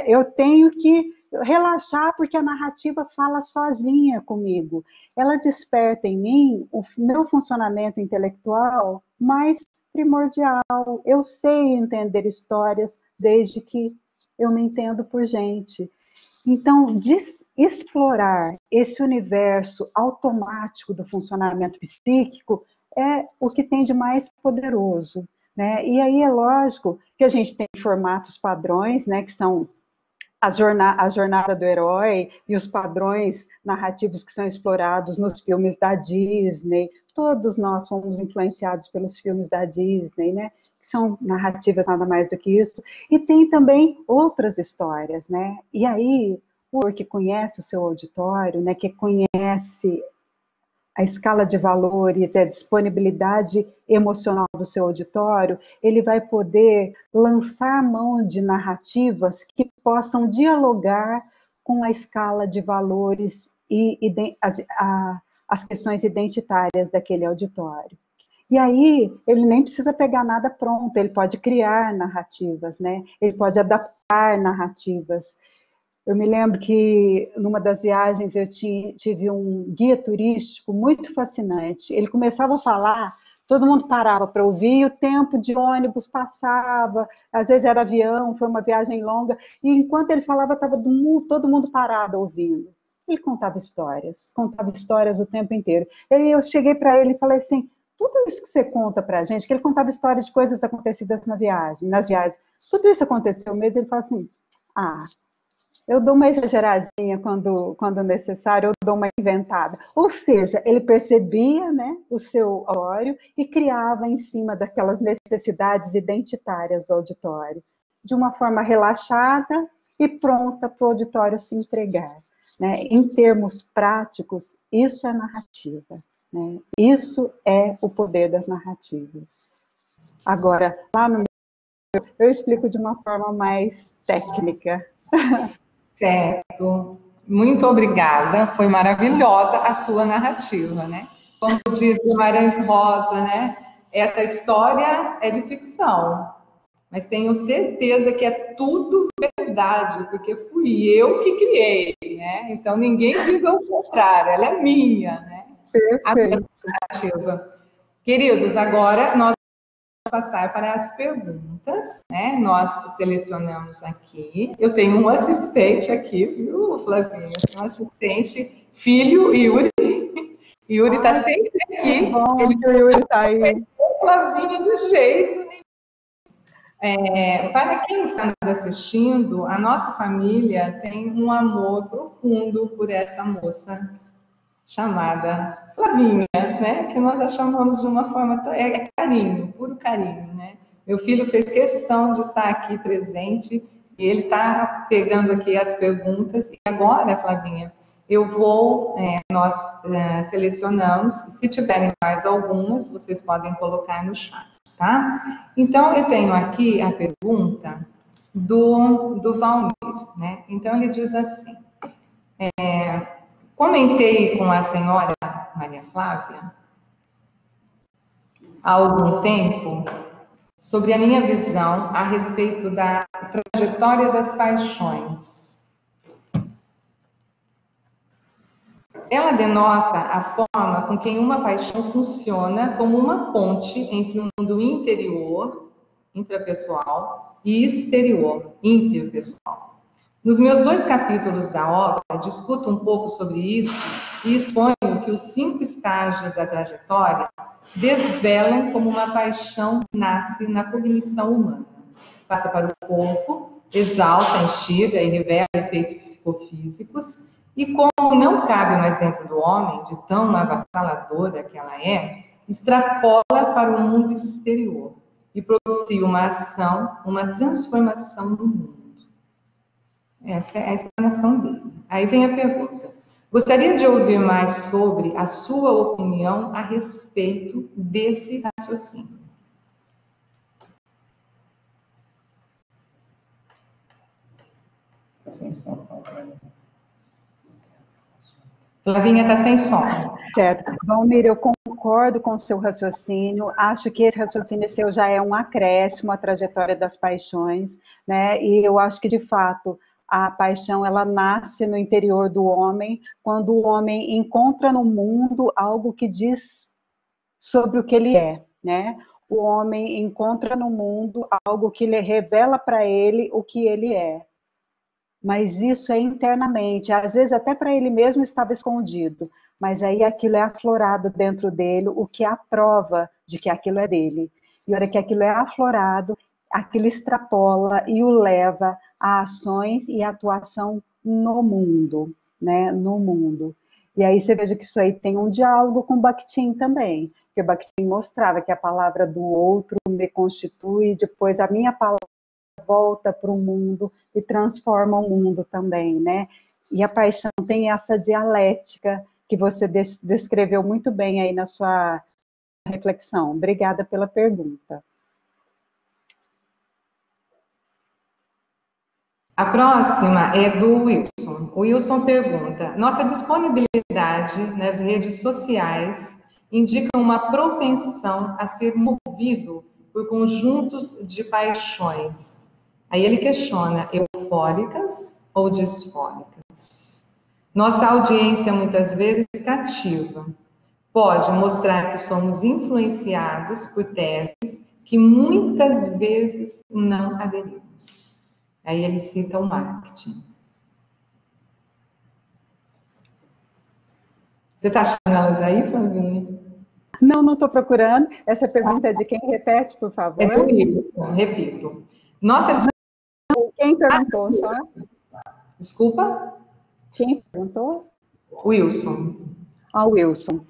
Eu tenho que relaxar porque a narrativa fala sozinha comigo. Ela desperta em mim o meu funcionamento intelectual mais primordial. Eu sei entender histórias desde que eu me entendo por gente. Então, explorar esse universo automático do funcionamento psíquico é o que tem de mais poderoso, né? E aí é lógico que a gente tem formatos padrões, né, que são a jornada do herói e os padrões narrativos que são explorados nos filmes da Disney. Todos nós fomos influenciados pelos filmes da Disney, né? Que são narrativas nada mais do que isso. E tem também outras histórias, né? E aí, o que conhece o seu auditório, né? Que conhece a escala de valores e a disponibilidade emocional do seu auditório, ele vai poder lançar mão de narrativas que possam dialogar com a escala de valores e as questões identitárias daquele auditório. E aí, ele nem precisa pegar nada pronto, ele pode criar narrativas, né? Ele pode adaptar narrativas. Eu me lembro que numa das viagens eu tive um guia turístico muito fascinante. Ele começava a falar, todo mundo parava para ouvir, e o tempo de ônibus passava, às vezes era avião, foi uma viagem longa, e enquanto ele falava, estava todo mundo parado ouvindo. Ele contava histórias o tempo inteiro. E aí eu cheguei para ele e falei assim, tudo isso que você conta para a gente, que ele contava histórias de coisas acontecidas nas viagens, tudo isso aconteceu mesmo? Ele falou assim, eu dou uma exageradinha quando necessário, eu dou uma inventada. Ou seja, ele percebia, né, o seu auditório e criava em cima daquelas necessidades identitárias do auditório, de uma forma relaxada e pronta para o auditório se entregar. Né? Em termos práticos, isso é narrativa. Né? Isso é o poder das narrativas. Agora, lá no meu, eu explico de uma forma mais técnica. Certo. Muito obrigada. Foi maravilhosa a sua narrativa, né? Como diz Guimarães Rosa, né? Essa história é de ficção, mas tenho certeza que é tudo verdade, porque fui eu que criei, né? Então ninguém diga o contrário, ela é minha, né? A minha narrativa. Queridos, agora nós passar para as perguntas, né? Nós selecionamos aqui. Eu tenho um assistente aqui, viu, Flavinha? Um assistente, filho, Yuri. Yuri está sempre aqui. Bom, ele que o Yuri está aí. Flavinha de jeito nenhum. Para quem está nos assistindo, a nossa família tem um amor profundo por essa moça chamada Flavinha, né? Que nós a chamamos de uma forma... É carinho, puro carinho, né? Meu filho fez questão de estar aqui presente e ele está pegando aqui as perguntas. E agora, Flavinha, nós selecionamos, se tiverem mais algumas, vocês podem colocar no chat, tá? Então, eu tenho aqui a pergunta do Valmir, né? Então, ele diz assim... Comentei com a senhora Maria Flávia há algum tempo sobre a minha visão a respeito da trajetória das paixões. Ela denota a forma com que uma paixão funciona como uma ponte entre o mundo interior, intrapessoal, e exterior, interpessoal. Nos meus 2 capítulos da obra, discuto um pouco sobre isso e exponho que os 5 estágios da trajetória desvelam como uma paixão nasce na cognição humana. Passa para o corpo, exalta, instiga e revela efeitos psicofísicos, e como não cabe mais dentro do homem, de tão avassaladora que ela é, extrapola para o mundo exterior e propicia uma ação, uma transformação no mundo. Essa é a explanação dele. Aí vem a pergunta. Gostaria de ouvir mais sobre a sua opinião a respeito desse raciocínio. Sem som. Flavinha está sem som. Certo. Valmir, eu concordo com o seu raciocínio, acho que esse raciocínio seu já é um acréscimo à trajetória das paixões, né? E eu acho que, de fato, a paixão, ela nasce no interior do homem, quando o homem encontra no mundo algo que diz sobre o que ele é, né? O homem encontra no mundo algo que lhe revela para ele o que ele é. mas isso é internamente, às vezes até para ele mesmo estava escondido, mas aí aquilo é aflorado dentro dele, o que é a prova de que aquilo é dele. E a hora que aquilo é aflorado, aquilo extrapola e o leva a ações e atuação no mundo, né? No mundo. E aí você veja que isso aí tem um diálogo com Bakhtin também, porque Bakhtin mostrava que a palavra do outro me constitui, depois a minha palavra volta para o mundo e transforma o mundo também, né? E a paixão tem essa dialética que você descreveu muito bem aí na sua reflexão. Obrigada pela pergunta. A próxima é do Wilson. O Wilson pergunta: nossa disponibilidade nas redes sociais indica uma propensão a ser movido por conjuntos de paixões. Aí ele questiona: eufóricas ou disfóricas? Nossa audiência muitas vezes cativa. Pode mostrar que somos influenciados por teses que muitas vezes não aderimos. Aí ele cita o marketing. Você está achando elas aí, Flavinha? Não estou procurando. Essa pergunta é de quem? Repete, por favor. É do Wilson, repito. Nossa, quem perguntou só? Desculpa? Quem perguntou? Wilson. Wilson.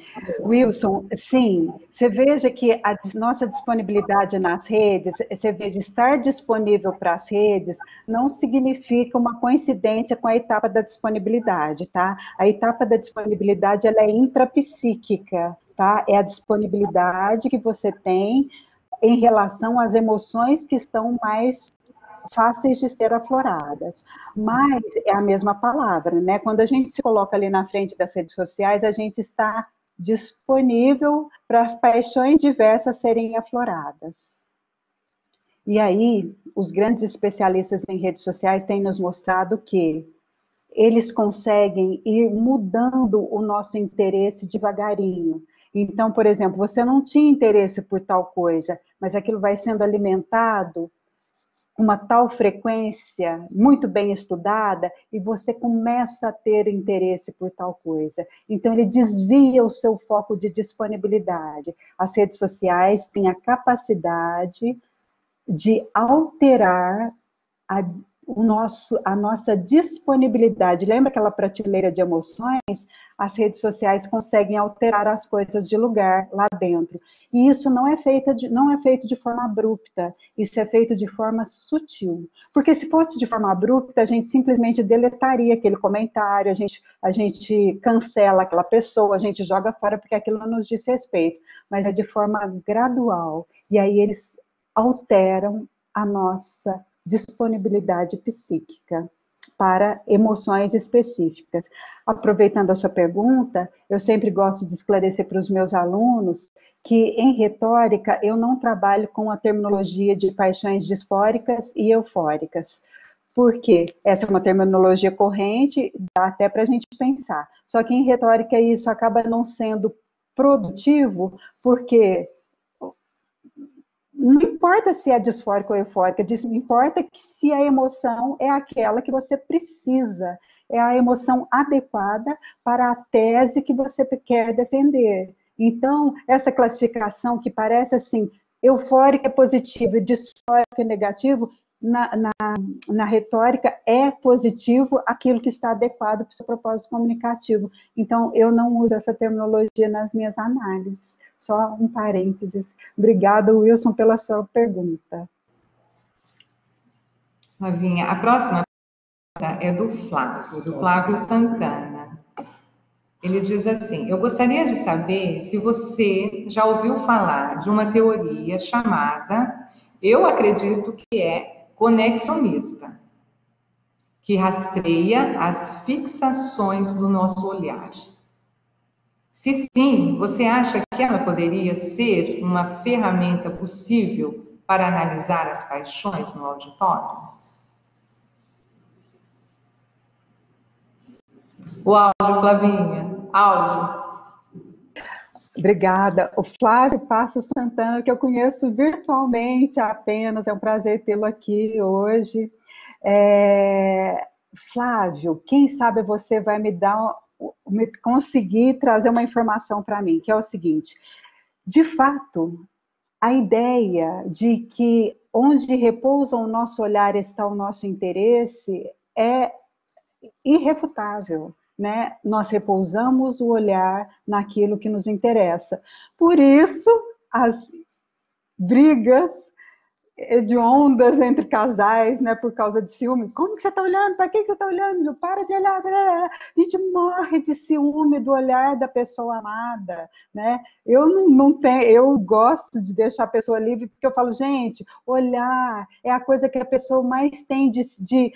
Wilson, sim, você veja que a nossa disponibilidade nas redes, você veja, estar disponível para as redes não significa uma coincidência com a etapa da disponibilidade, tá? A etapa da disponibilidade, ela é intrapsíquica, tá? É a disponibilidade que você tem em relação às emoções que estão mais fáceis de ser afloradas, mas é a mesma palavra, né? Quando a gente se coloca ali na frente das redes sociais, a gente está disponível para paixões diversas serem afloradas. E aí, os grandes especialistas em redes sociais têm nos mostrado que eles conseguem ir mudando o nosso interesse devagarinho. Então, por exemplo, você não tinha interesse por tal coisa, mas aquilo vai sendo alimentado uma tal frequência muito bem estudada e você começa a ter interesse por tal coisa. Então, ele desvia o seu foco de disponibilidade. As redes sociais têm a capacidade de alterar a nossa disponibilidade. Lembra aquela prateleira de emoções? As redes sociais conseguem alterar as coisas de lugar lá dentro. E isso não é feito de forma abrupta, isso é feito de forma sutil. Porque se fosse de forma abrupta, a gente simplesmente deletaria aquele comentário, a gente cancela aquela pessoa, a gente joga fora porque aquilo não nos diz respeito. Mas é de forma gradual. E aí eles alteram a nossa disponibilidade psíquica para emoções específicas. Aproveitando a sua pergunta, eu sempre gosto de esclarecer para os meus alunos que em retórica eu não trabalho com a terminologia de paixões disfóricas e eufóricas. Por quê? Essa é uma terminologia corrente, dá até para a gente pensar. Só que em retórica isso acaba não sendo produtivo, porque não importa se é disfórica ou eufórica, importa que se a emoção é aquela que você precisa, é a emoção adequada para a tese que você quer defender. Então, essa classificação que parece assim, eufórica é positivo e disfórica é negativo, na retórica é positivo aquilo que está adequado para o seu propósito comunicativo. Então, eu não uso essa terminologia nas minhas análises. Só um parênteses. Obrigada, Wilson, pela sua pergunta. Flavinha, a próxima pergunta é do Flávio Santana. Ele diz assim: eu gostaria de saber se você já ouviu falar de uma teoria chamada, eu acredito que é conexionista, que rastreia as fixações do nosso olhar. Se sim, você acha que ela poderia ser uma ferramenta possível para analisar as paixões no auditório? O áudio, Flavinha. Áudio. Obrigada. O Flávio Passo Santana, que eu conheço virtualmente apenas, é um prazer tê-lo aqui hoje. Flávio, quem sabe você vai conseguir trazer uma informação para mim, que é o seguinte: de fato, a ideia de que onde repousa o nosso olhar está o nosso interesse é irrefutável, né? Nós repousamos o olhar naquilo que nos interessa. Por isso, as brigas hediondas entre casais, né, por causa de ciúme. Como que você está olhando? Para que você está olhando? Não para de olhar. A gente morre de ciúme do olhar da pessoa amada, né? Eu não tenho, eu gosto de deixar a pessoa livre, porque eu falo, gente, olhar é a coisa que a pessoa mais tem de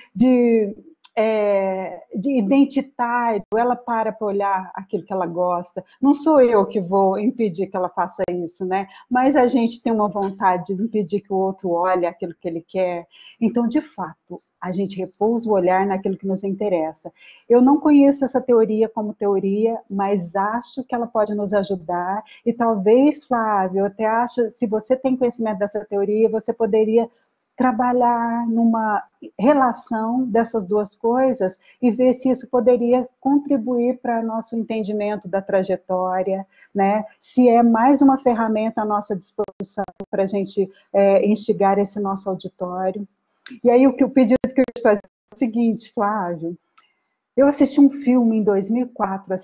identitário, ela para olhar aquilo que ela gosta. Não sou eu que vou impedir que ela faça isso, né? Mas a gente tem uma vontade de impedir que o outro olhe aquilo que ele quer. Então, de fato, a gente repousa o olhar naquilo que nos interessa. Eu não conheço essa teoria como teoria, mas acho que ela pode nos ajudar. E talvez, Flávio, eu até acho, se você tem conhecimento dessa teoria, você poderia trabalhar numa relação dessas duas coisas e ver se isso poderia contribuir para nosso entendimento da trajetória, né? Se é mais uma ferramenta à nossa disposição para a gente instigar esse nosso auditório. E aí o pedido que eu te faço é o seguinte, Flávio: eu assisti um filme em 2004,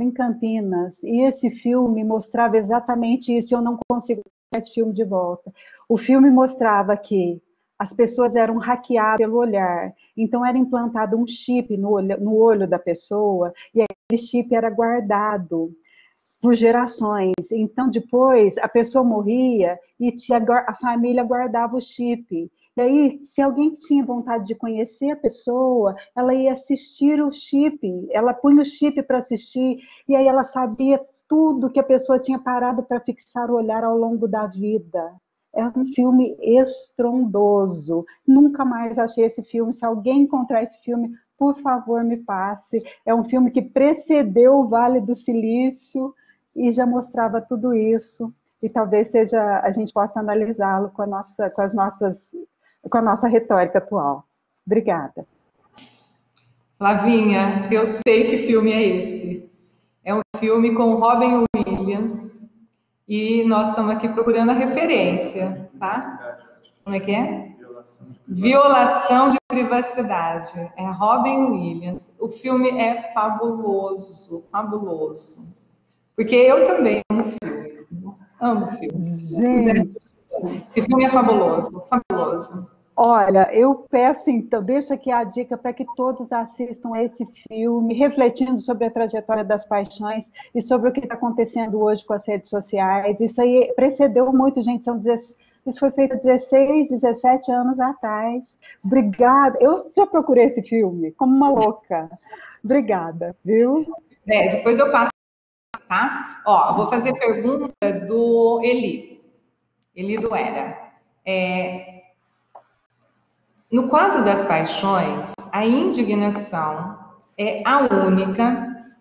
em Campinas, e esse filme mostrava exatamente isso, e eu não consigo ver esse filme de volta. O filme mostrava que as pessoas eram hackeadas pelo olhar, então era implantado um chip no olho da pessoa, e aquele chip era guardado por gerações. Então, depois, a pessoa morria e a família guardava o chip. E aí, se alguém tinha vontade de conhecer a pessoa, ela ia assistir o chip, ela punha o chip para assistir, e aí ela sabia tudo que a pessoa tinha parado para fixar o olhar ao longo da vida. É um filme estrondoso. Nunca mais achei esse filme. Se alguém encontrar esse filme, por favor, me passe. É um filme que precedeu o Vale do Silício e já mostrava tudo isso. E talvez a gente possa analisá-lo com a nossa retórica atual. Obrigada. Flavinha, eu sei que filme é esse. É um filme com Robin Williams e nós estamos aqui procurando a referência, tá? Como é que é? Violação de privacidade. É Robin Williams. O filme é fabuloso, fabuloso. Porque eu também amo filmes. Amo filmes. Gente, esse filme é fabuloso, fabuloso. Olha, eu peço então, deixa aqui a dica para que todos assistam a esse filme, refletindo sobre a trajetória das paixões e sobre o que está acontecendo hoje com as redes sociais. Isso aí precedeu muito, gente, isso foi feito há 16, 17 anos atrás. Obrigada. Eu já procurei esse filme como uma louca. Obrigada, viu? Depois eu passo, tá? Ó, vou fazer pergunta do Eli do Era. No quadro das paixões, a indignação é a única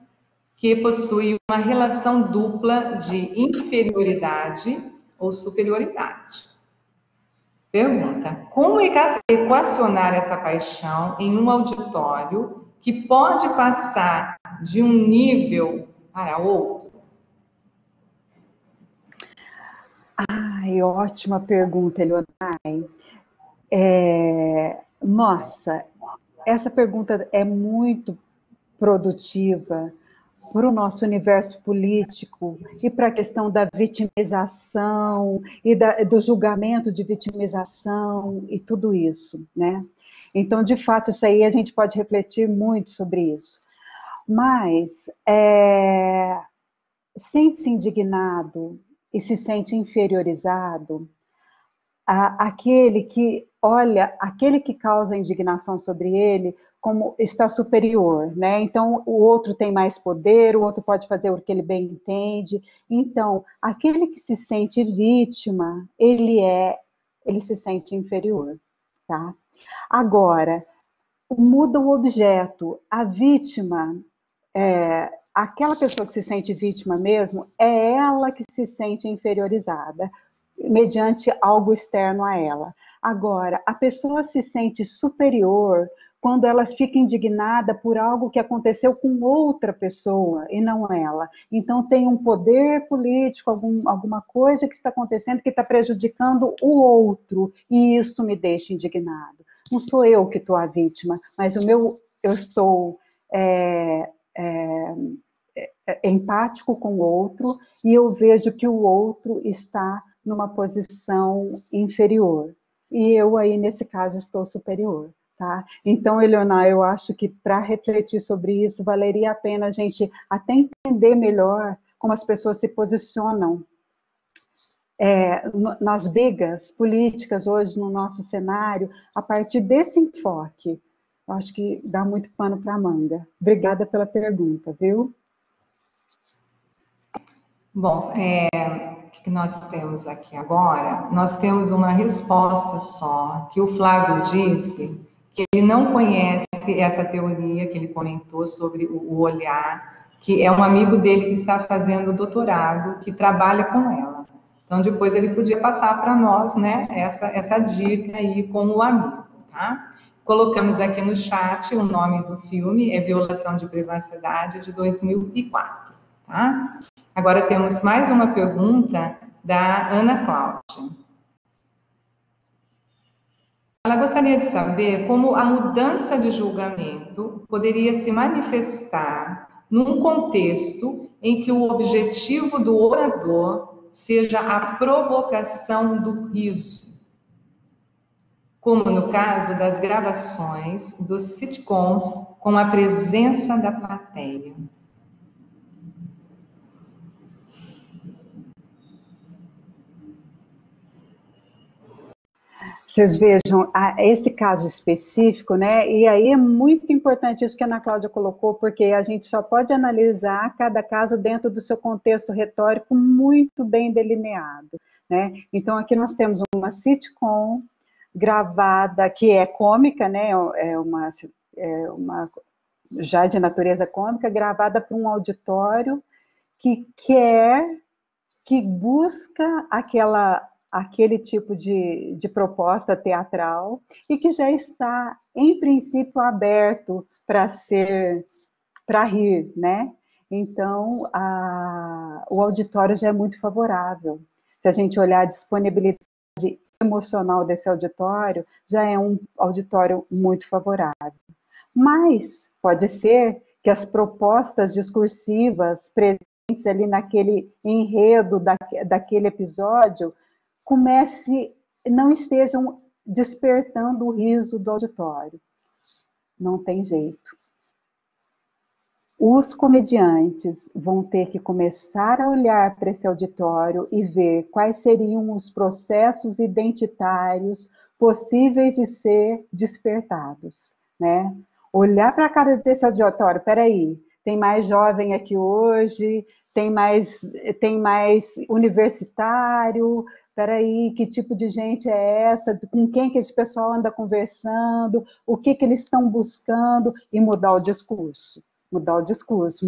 que possui uma relação dupla de inferioridade ou superioridade. Pergunta: como equacionar essa paixão em um auditório que pode passar de um nível para outro? Ai, ótima pergunta, Leonai. Nossa, essa pergunta é muito produtiva para o nosso universo político e para a questão da vitimização e do julgamento de vitimização e tudo isso, né? Então, de fato, isso aí a gente pode refletir muito sobre isso. Mas sente-se indignado e se sente inferiorizado aquele que olha, aquele que causa indignação sobre ele como está superior, né? Então, o outro tem mais poder, o outro pode fazer o que ele bem entende. Então, aquele que se sente vítima, ele se sente inferior, tá? Agora, muda o objeto. A vítima, aquela pessoa que se sente vítima mesmo, é ela que se sente inferiorizada, mediante algo externo a ela. Agora, a pessoa se sente superior quando ela fica indignada por algo que aconteceu com outra pessoa e não ela. Então, tem um poder político, alguma coisa que está acontecendo que está prejudicando o outro, e isso me deixa indignado. Não sou eu que estou a vítima, mas eu estou empático com o outro, e eu vejo que o outro está numa posição inferior. E eu aí, nesse caso, estou superior. Tá? Então, Eleonora, eu acho que para refletir sobre isso, valeria a pena a gente até entender melhor como as pessoas se posicionam nas brigas políticas hoje no nosso cenário, a partir desse enfoque. Eu acho que dá muito pano para a manga. Obrigada pela pergunta, viu? Bom, o que nós temos aqui agora? Nós temos uma resposta só, que o Flávio disse que ele não conhece essa teoria que ele comentou sobre o olhar, que é um amigo dele que está fazendo doutorado, que trabalha com ela. Então, depois ele podia passar para nós, né, essa dica aí com o amigo, tá? Colocamos aqui no chat o nome do filme, é Violação de Privacidade, de 2004, tá? Agora temos mais uma pergunta da Ana Cláudia. Ela gostaria de saber como a mudança de julgamento poderia se manifestar num contexto em que o objetivo do orador seja a provocação do riso, como no caso das gravações dos sitcoms com a presença da plateia. Vocês vejam esse caso específico, né? E aí é muito importante isso que a Ana Cláudia colocou, porque a gente só pode analisar cada caso dentro do seu contexto retórico muito bem delineado, né? Então, aqui nós temos uma sitcom gravada, que é cômica, né? É uma já de natureza cômica, gravada para um auditório que busca aquele tipo de proposta teatral e que já está, em princípio, aberto para rir, né? Então, o auditório já é muito favorável. Se a gente olhar a disponibilidade emocional desse auditório, já é um auditório muito favorável. Mas pode ser que as propostas discursivas presentes ali naquele enredo daquele episódio não estejam despertando o riso do auditório. Não tem jeito. Os comediantes vão ter que começar a olhar para esse auditório e ver quais seriam os processos identitários possíveis de ser despertados, né? Olhar para a cara desse auditório, peraí, tem mais jovem aqui hoje, tem mais universitário, peraí, que tipo de gente é essa, com quem que esse pessoal anda conversando, o que eles estão buscando, e mudar o discurso,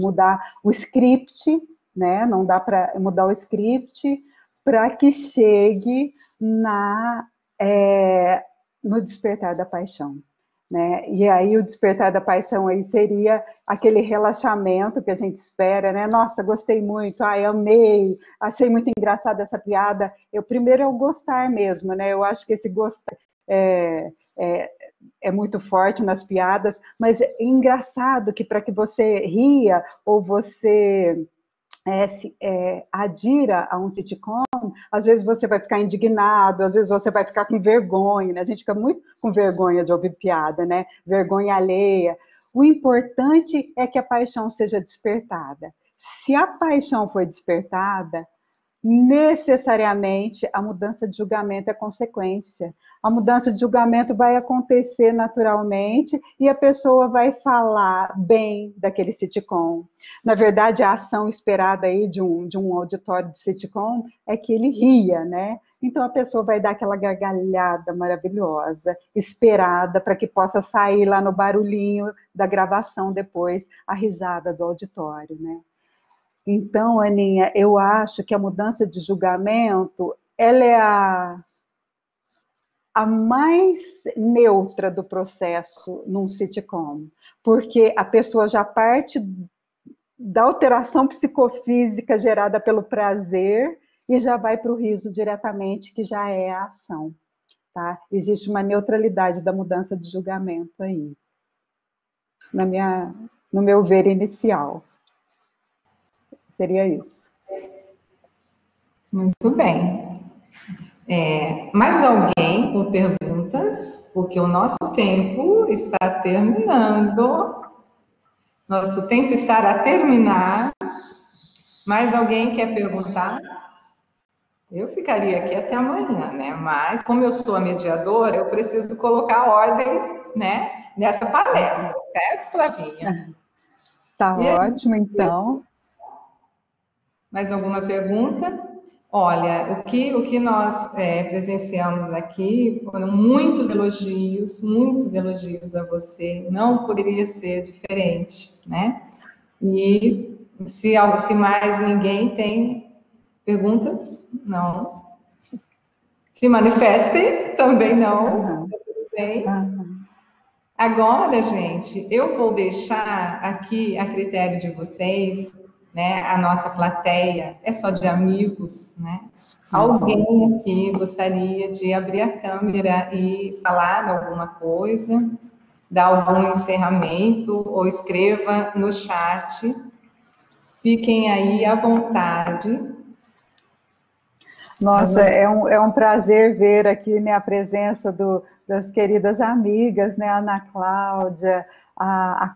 mudar o script, né? Não dá para mudar o script para que chegue no despertar da paixão. Né? E aí o despertar da paixão aí seria aquele relaxamento que a gente espera, né? Nossa, gostei muito, amei, achei muito engraçada essa piada. Primeiro é o gostar mesmo, né? Eu acho que esse gostar é muito forte nas piadas, mas é engraçado que para que você ria ou você adira a um sitcom, às vezes você vai ficar indignado, às vezes você vai ficar com vergonha, né? A gente fica muito com vergonha de ouvir piada, né? Vergonha alheia. O importante é que a paixão seja despertada. Se a paixão foi despertada, necessariamente a mudança de julgamento é consequência. A mudança de julgamento vai acontecer naturalmente e a pessoa vai falar bem daquele sitcom. Na verdade, a ação esperada aí de um auditório de sitcom é que ele ria, né? Então a pessoa vai dar aquela gargalhada maravilhosa, esperada para que possa sair lá no barulhinho da gravação depois, a risada do auditório, né? Então, Aninha, eu acho que a mudança de julgamento, ela é a mais neutra do processo num sitcom, porque a pessoa já parte da alteração psicofísica gerada pelo prazer e já vai para o riso diretamente, que já é a ação. Tá? Existe uma neutralidade da mudança de julgamento aí, no meu ver inicial. Seria isso. Muito bem. Mais alguém com perguntas? Porque o nosso tempo está terminando. Nosso tempo está a terminar. Mais alguém quer perguntar? Eu ficaria aqui até amanhã, né? Mas, como eu sou a mediadora, eu preciso colocar ordem, né, nessa palestra, certo, Flavinha? Está ótimo, então. Mais alguma pergunta? Olha, o que nós presenciamos aqui foram muitos elogios a você. Não poderia ser diferente, né? E se mais ninguém tem perguntas, não. Se manifestem, também não. Tudo bem? Agora, gente, eu vou deixar aqui a critério de vocês, né? A nossa plateia é só de amigos, né? Alguém aqui gostaria de abrir a câmera e falar alguma coisa, dar algum encerramento, ou escreva no chat. Fiquem aí à vontade. Nossa, é um prazer ver aqui, né, a presença das queridas amigas, né, a Ana Cláudia, a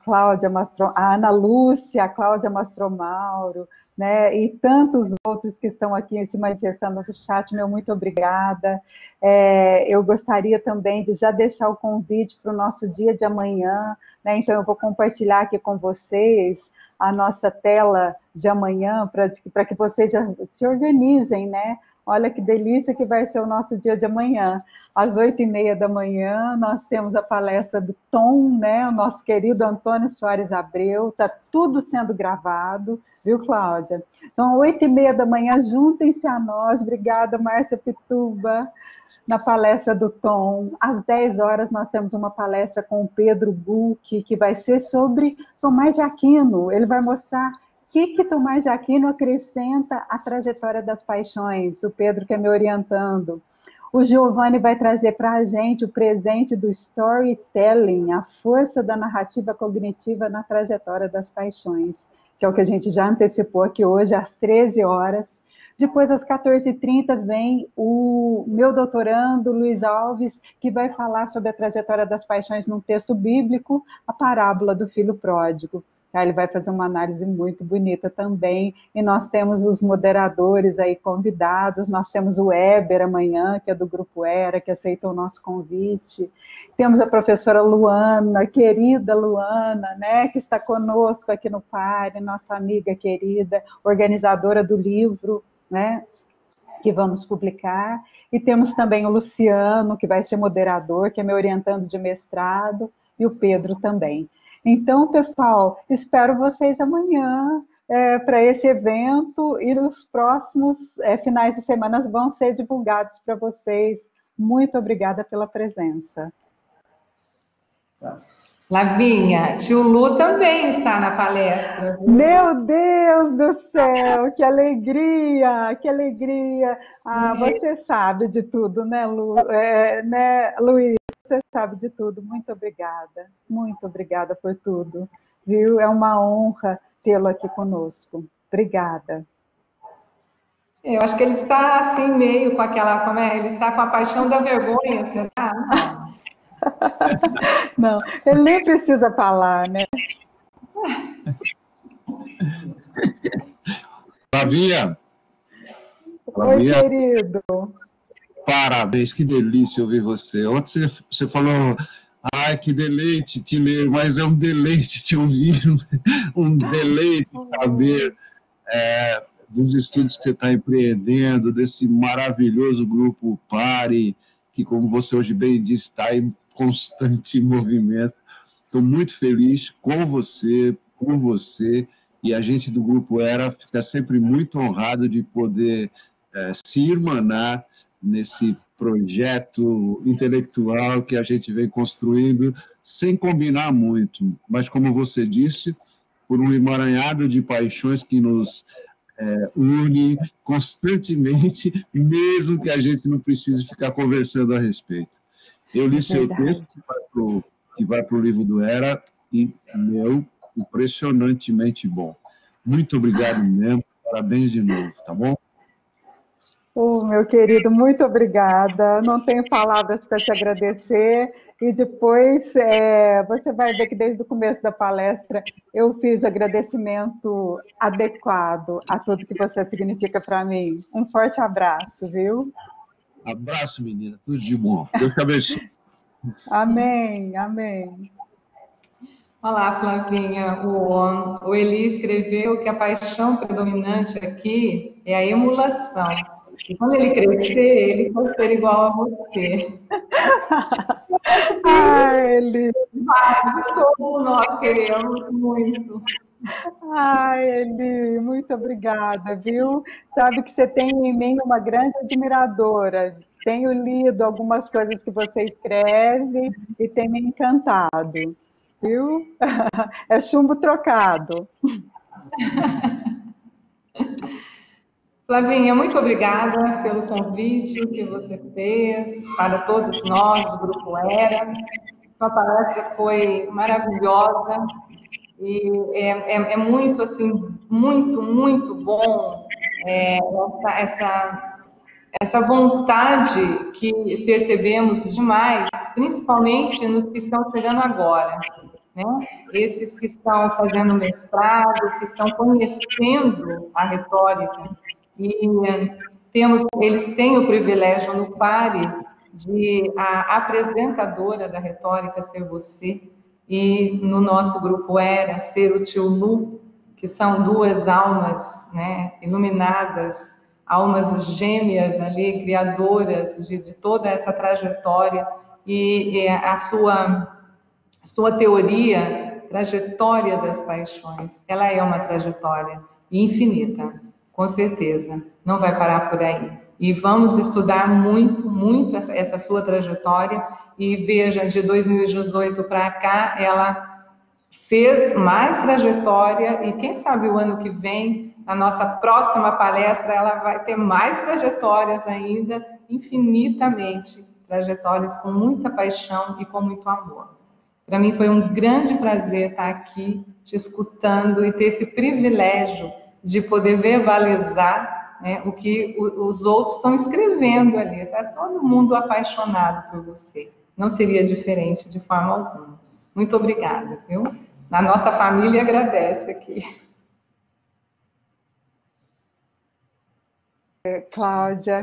Ana Lúcia, a Cláudia Mastromauro, né, e tantos outros que estão aqui se manifestando no chat. Meu muito obrigada. Eu gostaria também de já deixar o convite para o nosso dia de amanhã, né, então eu vou compartilhar aqui com vocês a nossa tela de amanhã, para que vocês já se organizem, né? Olha que delícia que vai ser o nosso dia de amanhã. Às 8h30 da manhã, nós temos a palestra do Tom, né? O nosso querido Antônio Soares Abreu. Está tudo sendo gravado, viu, Cláudia? Então, 8h30 da manhã, juntem-se a nós. Obrigada, Márcia Pituba, na palestra do Tom. Às 10 horas, nós temos uma palestra com o Pedro Buch, que vai ser sobre Tomás de Aquino. Ele vai mostrar o que Tomás de Aquino acrescenta à trajetória das paixões, o Pedro que é me orientando. O Giovanni vai trazer para a gente o presente do storytelling, a força da narrativa cognitiva na trajetória das paixões, que é o que a gente já antecipou aqui hoje, às 13 horas. Depois, às 14h30, vem o meu doutorando, Luiz Alves, que vai falar sobre a trajetória das paixões num texto bíblico, a parábola do filho pródigo. Ele vai fazer uma análise muito bonita também, e nós temos os moderadores aí convidados, nós temos o Weber amanhã, que é do Grupo Era, que aceitou o nosso convite, temos a professora Luana, querida Luana, né, que está conosco aqui no PARE, nossa amiga querida, organizadora do livro, né, que vamos publicar, e temos também o Luciano, que vai ser moderador, que é meu orientando de mestrado, e o Pedro também. Então, pessoal, espero vocês amanhã para esse evento, e os próximos finais de semana vão ser divulgados para vocês. Muito obrigada pela presença. Flavinha, tio Lu também está na palestra. Viu? Meu Deus do céu, que alegria, que alegria. Você sabe de tudo, né, Luiz? Você sabe de tudo. Muito obrigada por tudo, viu? É uma honra tê-lo aqui conosco. Obrigada. Eu acho que ele está assim meio com aquela, ele está com a paixão da vergonha, será? Não, ele nem precisa falar, né? Flavinha. Oi, querido. Parabéns, que delícia ouvir você. Ontem você falou, ai, que deleite te ler, mas é um deleite te ouvir, um deleite saber dos estudos que você está empreendendo, desse maravilhoso grupo PARE, que, como você hoje bem disse, está em constante movimento. Estou muito feliz com você, por você, e a gente do Grupo Era fica sempre muito honrado de poder se irmanar nesse projeto intelectual que a gente vem construindo, sem combinar muito, mas, como você disse, por um emaranhado de paixões que nos une constantemente, mesmo que a gente não precise ficar conversando a respeito. Eu li seu texto, que vai para o livro do Era, e, impressionantemente bom. Muito obrigado mesmo, parabéns de novo, tá bom? Meu querido, muito obrigada. Não tenho palavras para te agradecer. E depois você vai ver que desde o começo da palestra eu fiz o agradecimento adequado a tudo que você significa para mim. Um forte abraço, viu? Abraço, menina. Tudo de bom. Deus te abençoe. Amém, amém. Olá, Flavinha. O Eli escreveu que a paixão predominante aqui é a emulação. E quando ele crescer, ele vai ser igual a você. Ai, Eli. Todos nós queremos muito. Ai, Eli, muito obrigada, viu? Sabe que você tem em mim uma grande admiradora. Tenho lido algumas coisas que você escreve e tem me encantado, viu? É chumbo trocado. Flavinha, muito obrigada pelo convite que você fez para todos nós do Grupo Era. Sua palestra foi maravilhosa e é muito, assim, muito bom essa vontade que percebemos demais, principalmente nos que estão chegando agora, né? Esses que estão fazendo mestrado, que estão conhecendo a retórica, e eles têm o privilégio no PARE de a apresentadora da retórica ser você, e no nosso grupo Era ser o tio Lu, que são duas almas, né, iluminadas, almas gêmeas ali, criadoras de toda essa trajetória, e a sua teoria, trajetória das paixões, ela é uma trajetória infinita, com certeza, não vai parar por aí. E vamos estudar muito essa sua trajetória, e veja, de 2018 para cá, ela fez mais trajetória, e quem sabe o ano que vem, na nossa próxima palestra, ela vai ter mais trajetórias ainda, infinitamente, trajetórias com muita paixão e com muito amor. Para mim foi um grande prazer estar aqui te escutando e ter esse privilégio de poder verbalizar, né, o que os outros estão escrevendo ali. Está todo mundo apaixonado por você. Não seria diferente de forma alguma. Muito obrigada, viu? A nossa família agradece aqui.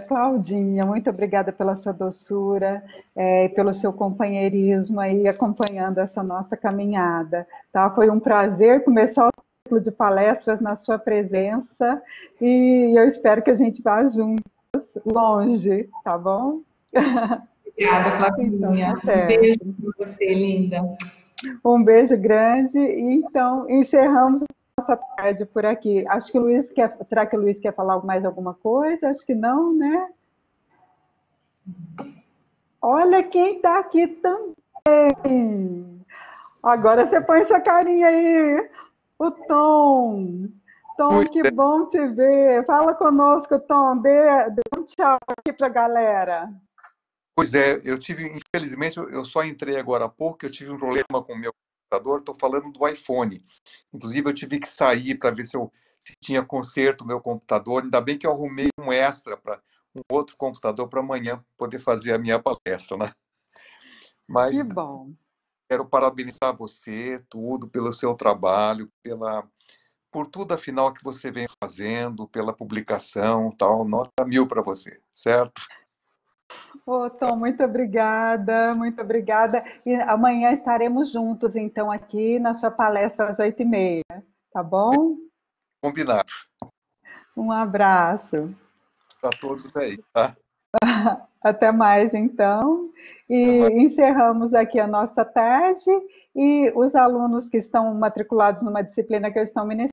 Claudinha, muito obrigada pela sua doçura e pelo seu companheirismo aí acompanhando essa nossa caminhada. Tá? Foi um prazer começar o ciclo de palestras na sua presença e eu espero que a gente vá juntos, longe, tá bom? Obrigada, Flavinha. Então, tá um beijo para você, linda. Um beijo grande e então encerramos nossa tarde por aqui. Acho que o Luiz será que o Luiz quer falar mais alguma coisa? Acho que não, né? Olha quem está aqui também. Agora você põe essa carinha aí. O Tom. Tom, que bom te ver. Fala conosco, Tom. Dê um tchau aqui para a galera. Pois é, infelizmente, eu só entrei agora há pouco, eu tive um problema com o meu computador, estou falando do iPhone. Inclusive, eu tive que sair para ver se tinha conserto no meu computador. Ainda bem que eu arrumei um extra para um outro computador para amanhã poder fazer a minha palestra, né? Mas que bom. Quero parabenizar você, pelo seu trabalho, por tudo, afinal, que você vem fazendo, pela publicação, tal. Nota 1000 para você, certo? Tom, muito obrigada, muito obrigada. E amanhã estaremos juntos, então, aqui na sua palestra às 8h30, tá bom? Combinado. Um abraço. Para todos aí, tá? Até mais, então. E encerramos aqui a nossa tarde. E os alunos que estão matriculados numa disciplina que eu estou ministrando,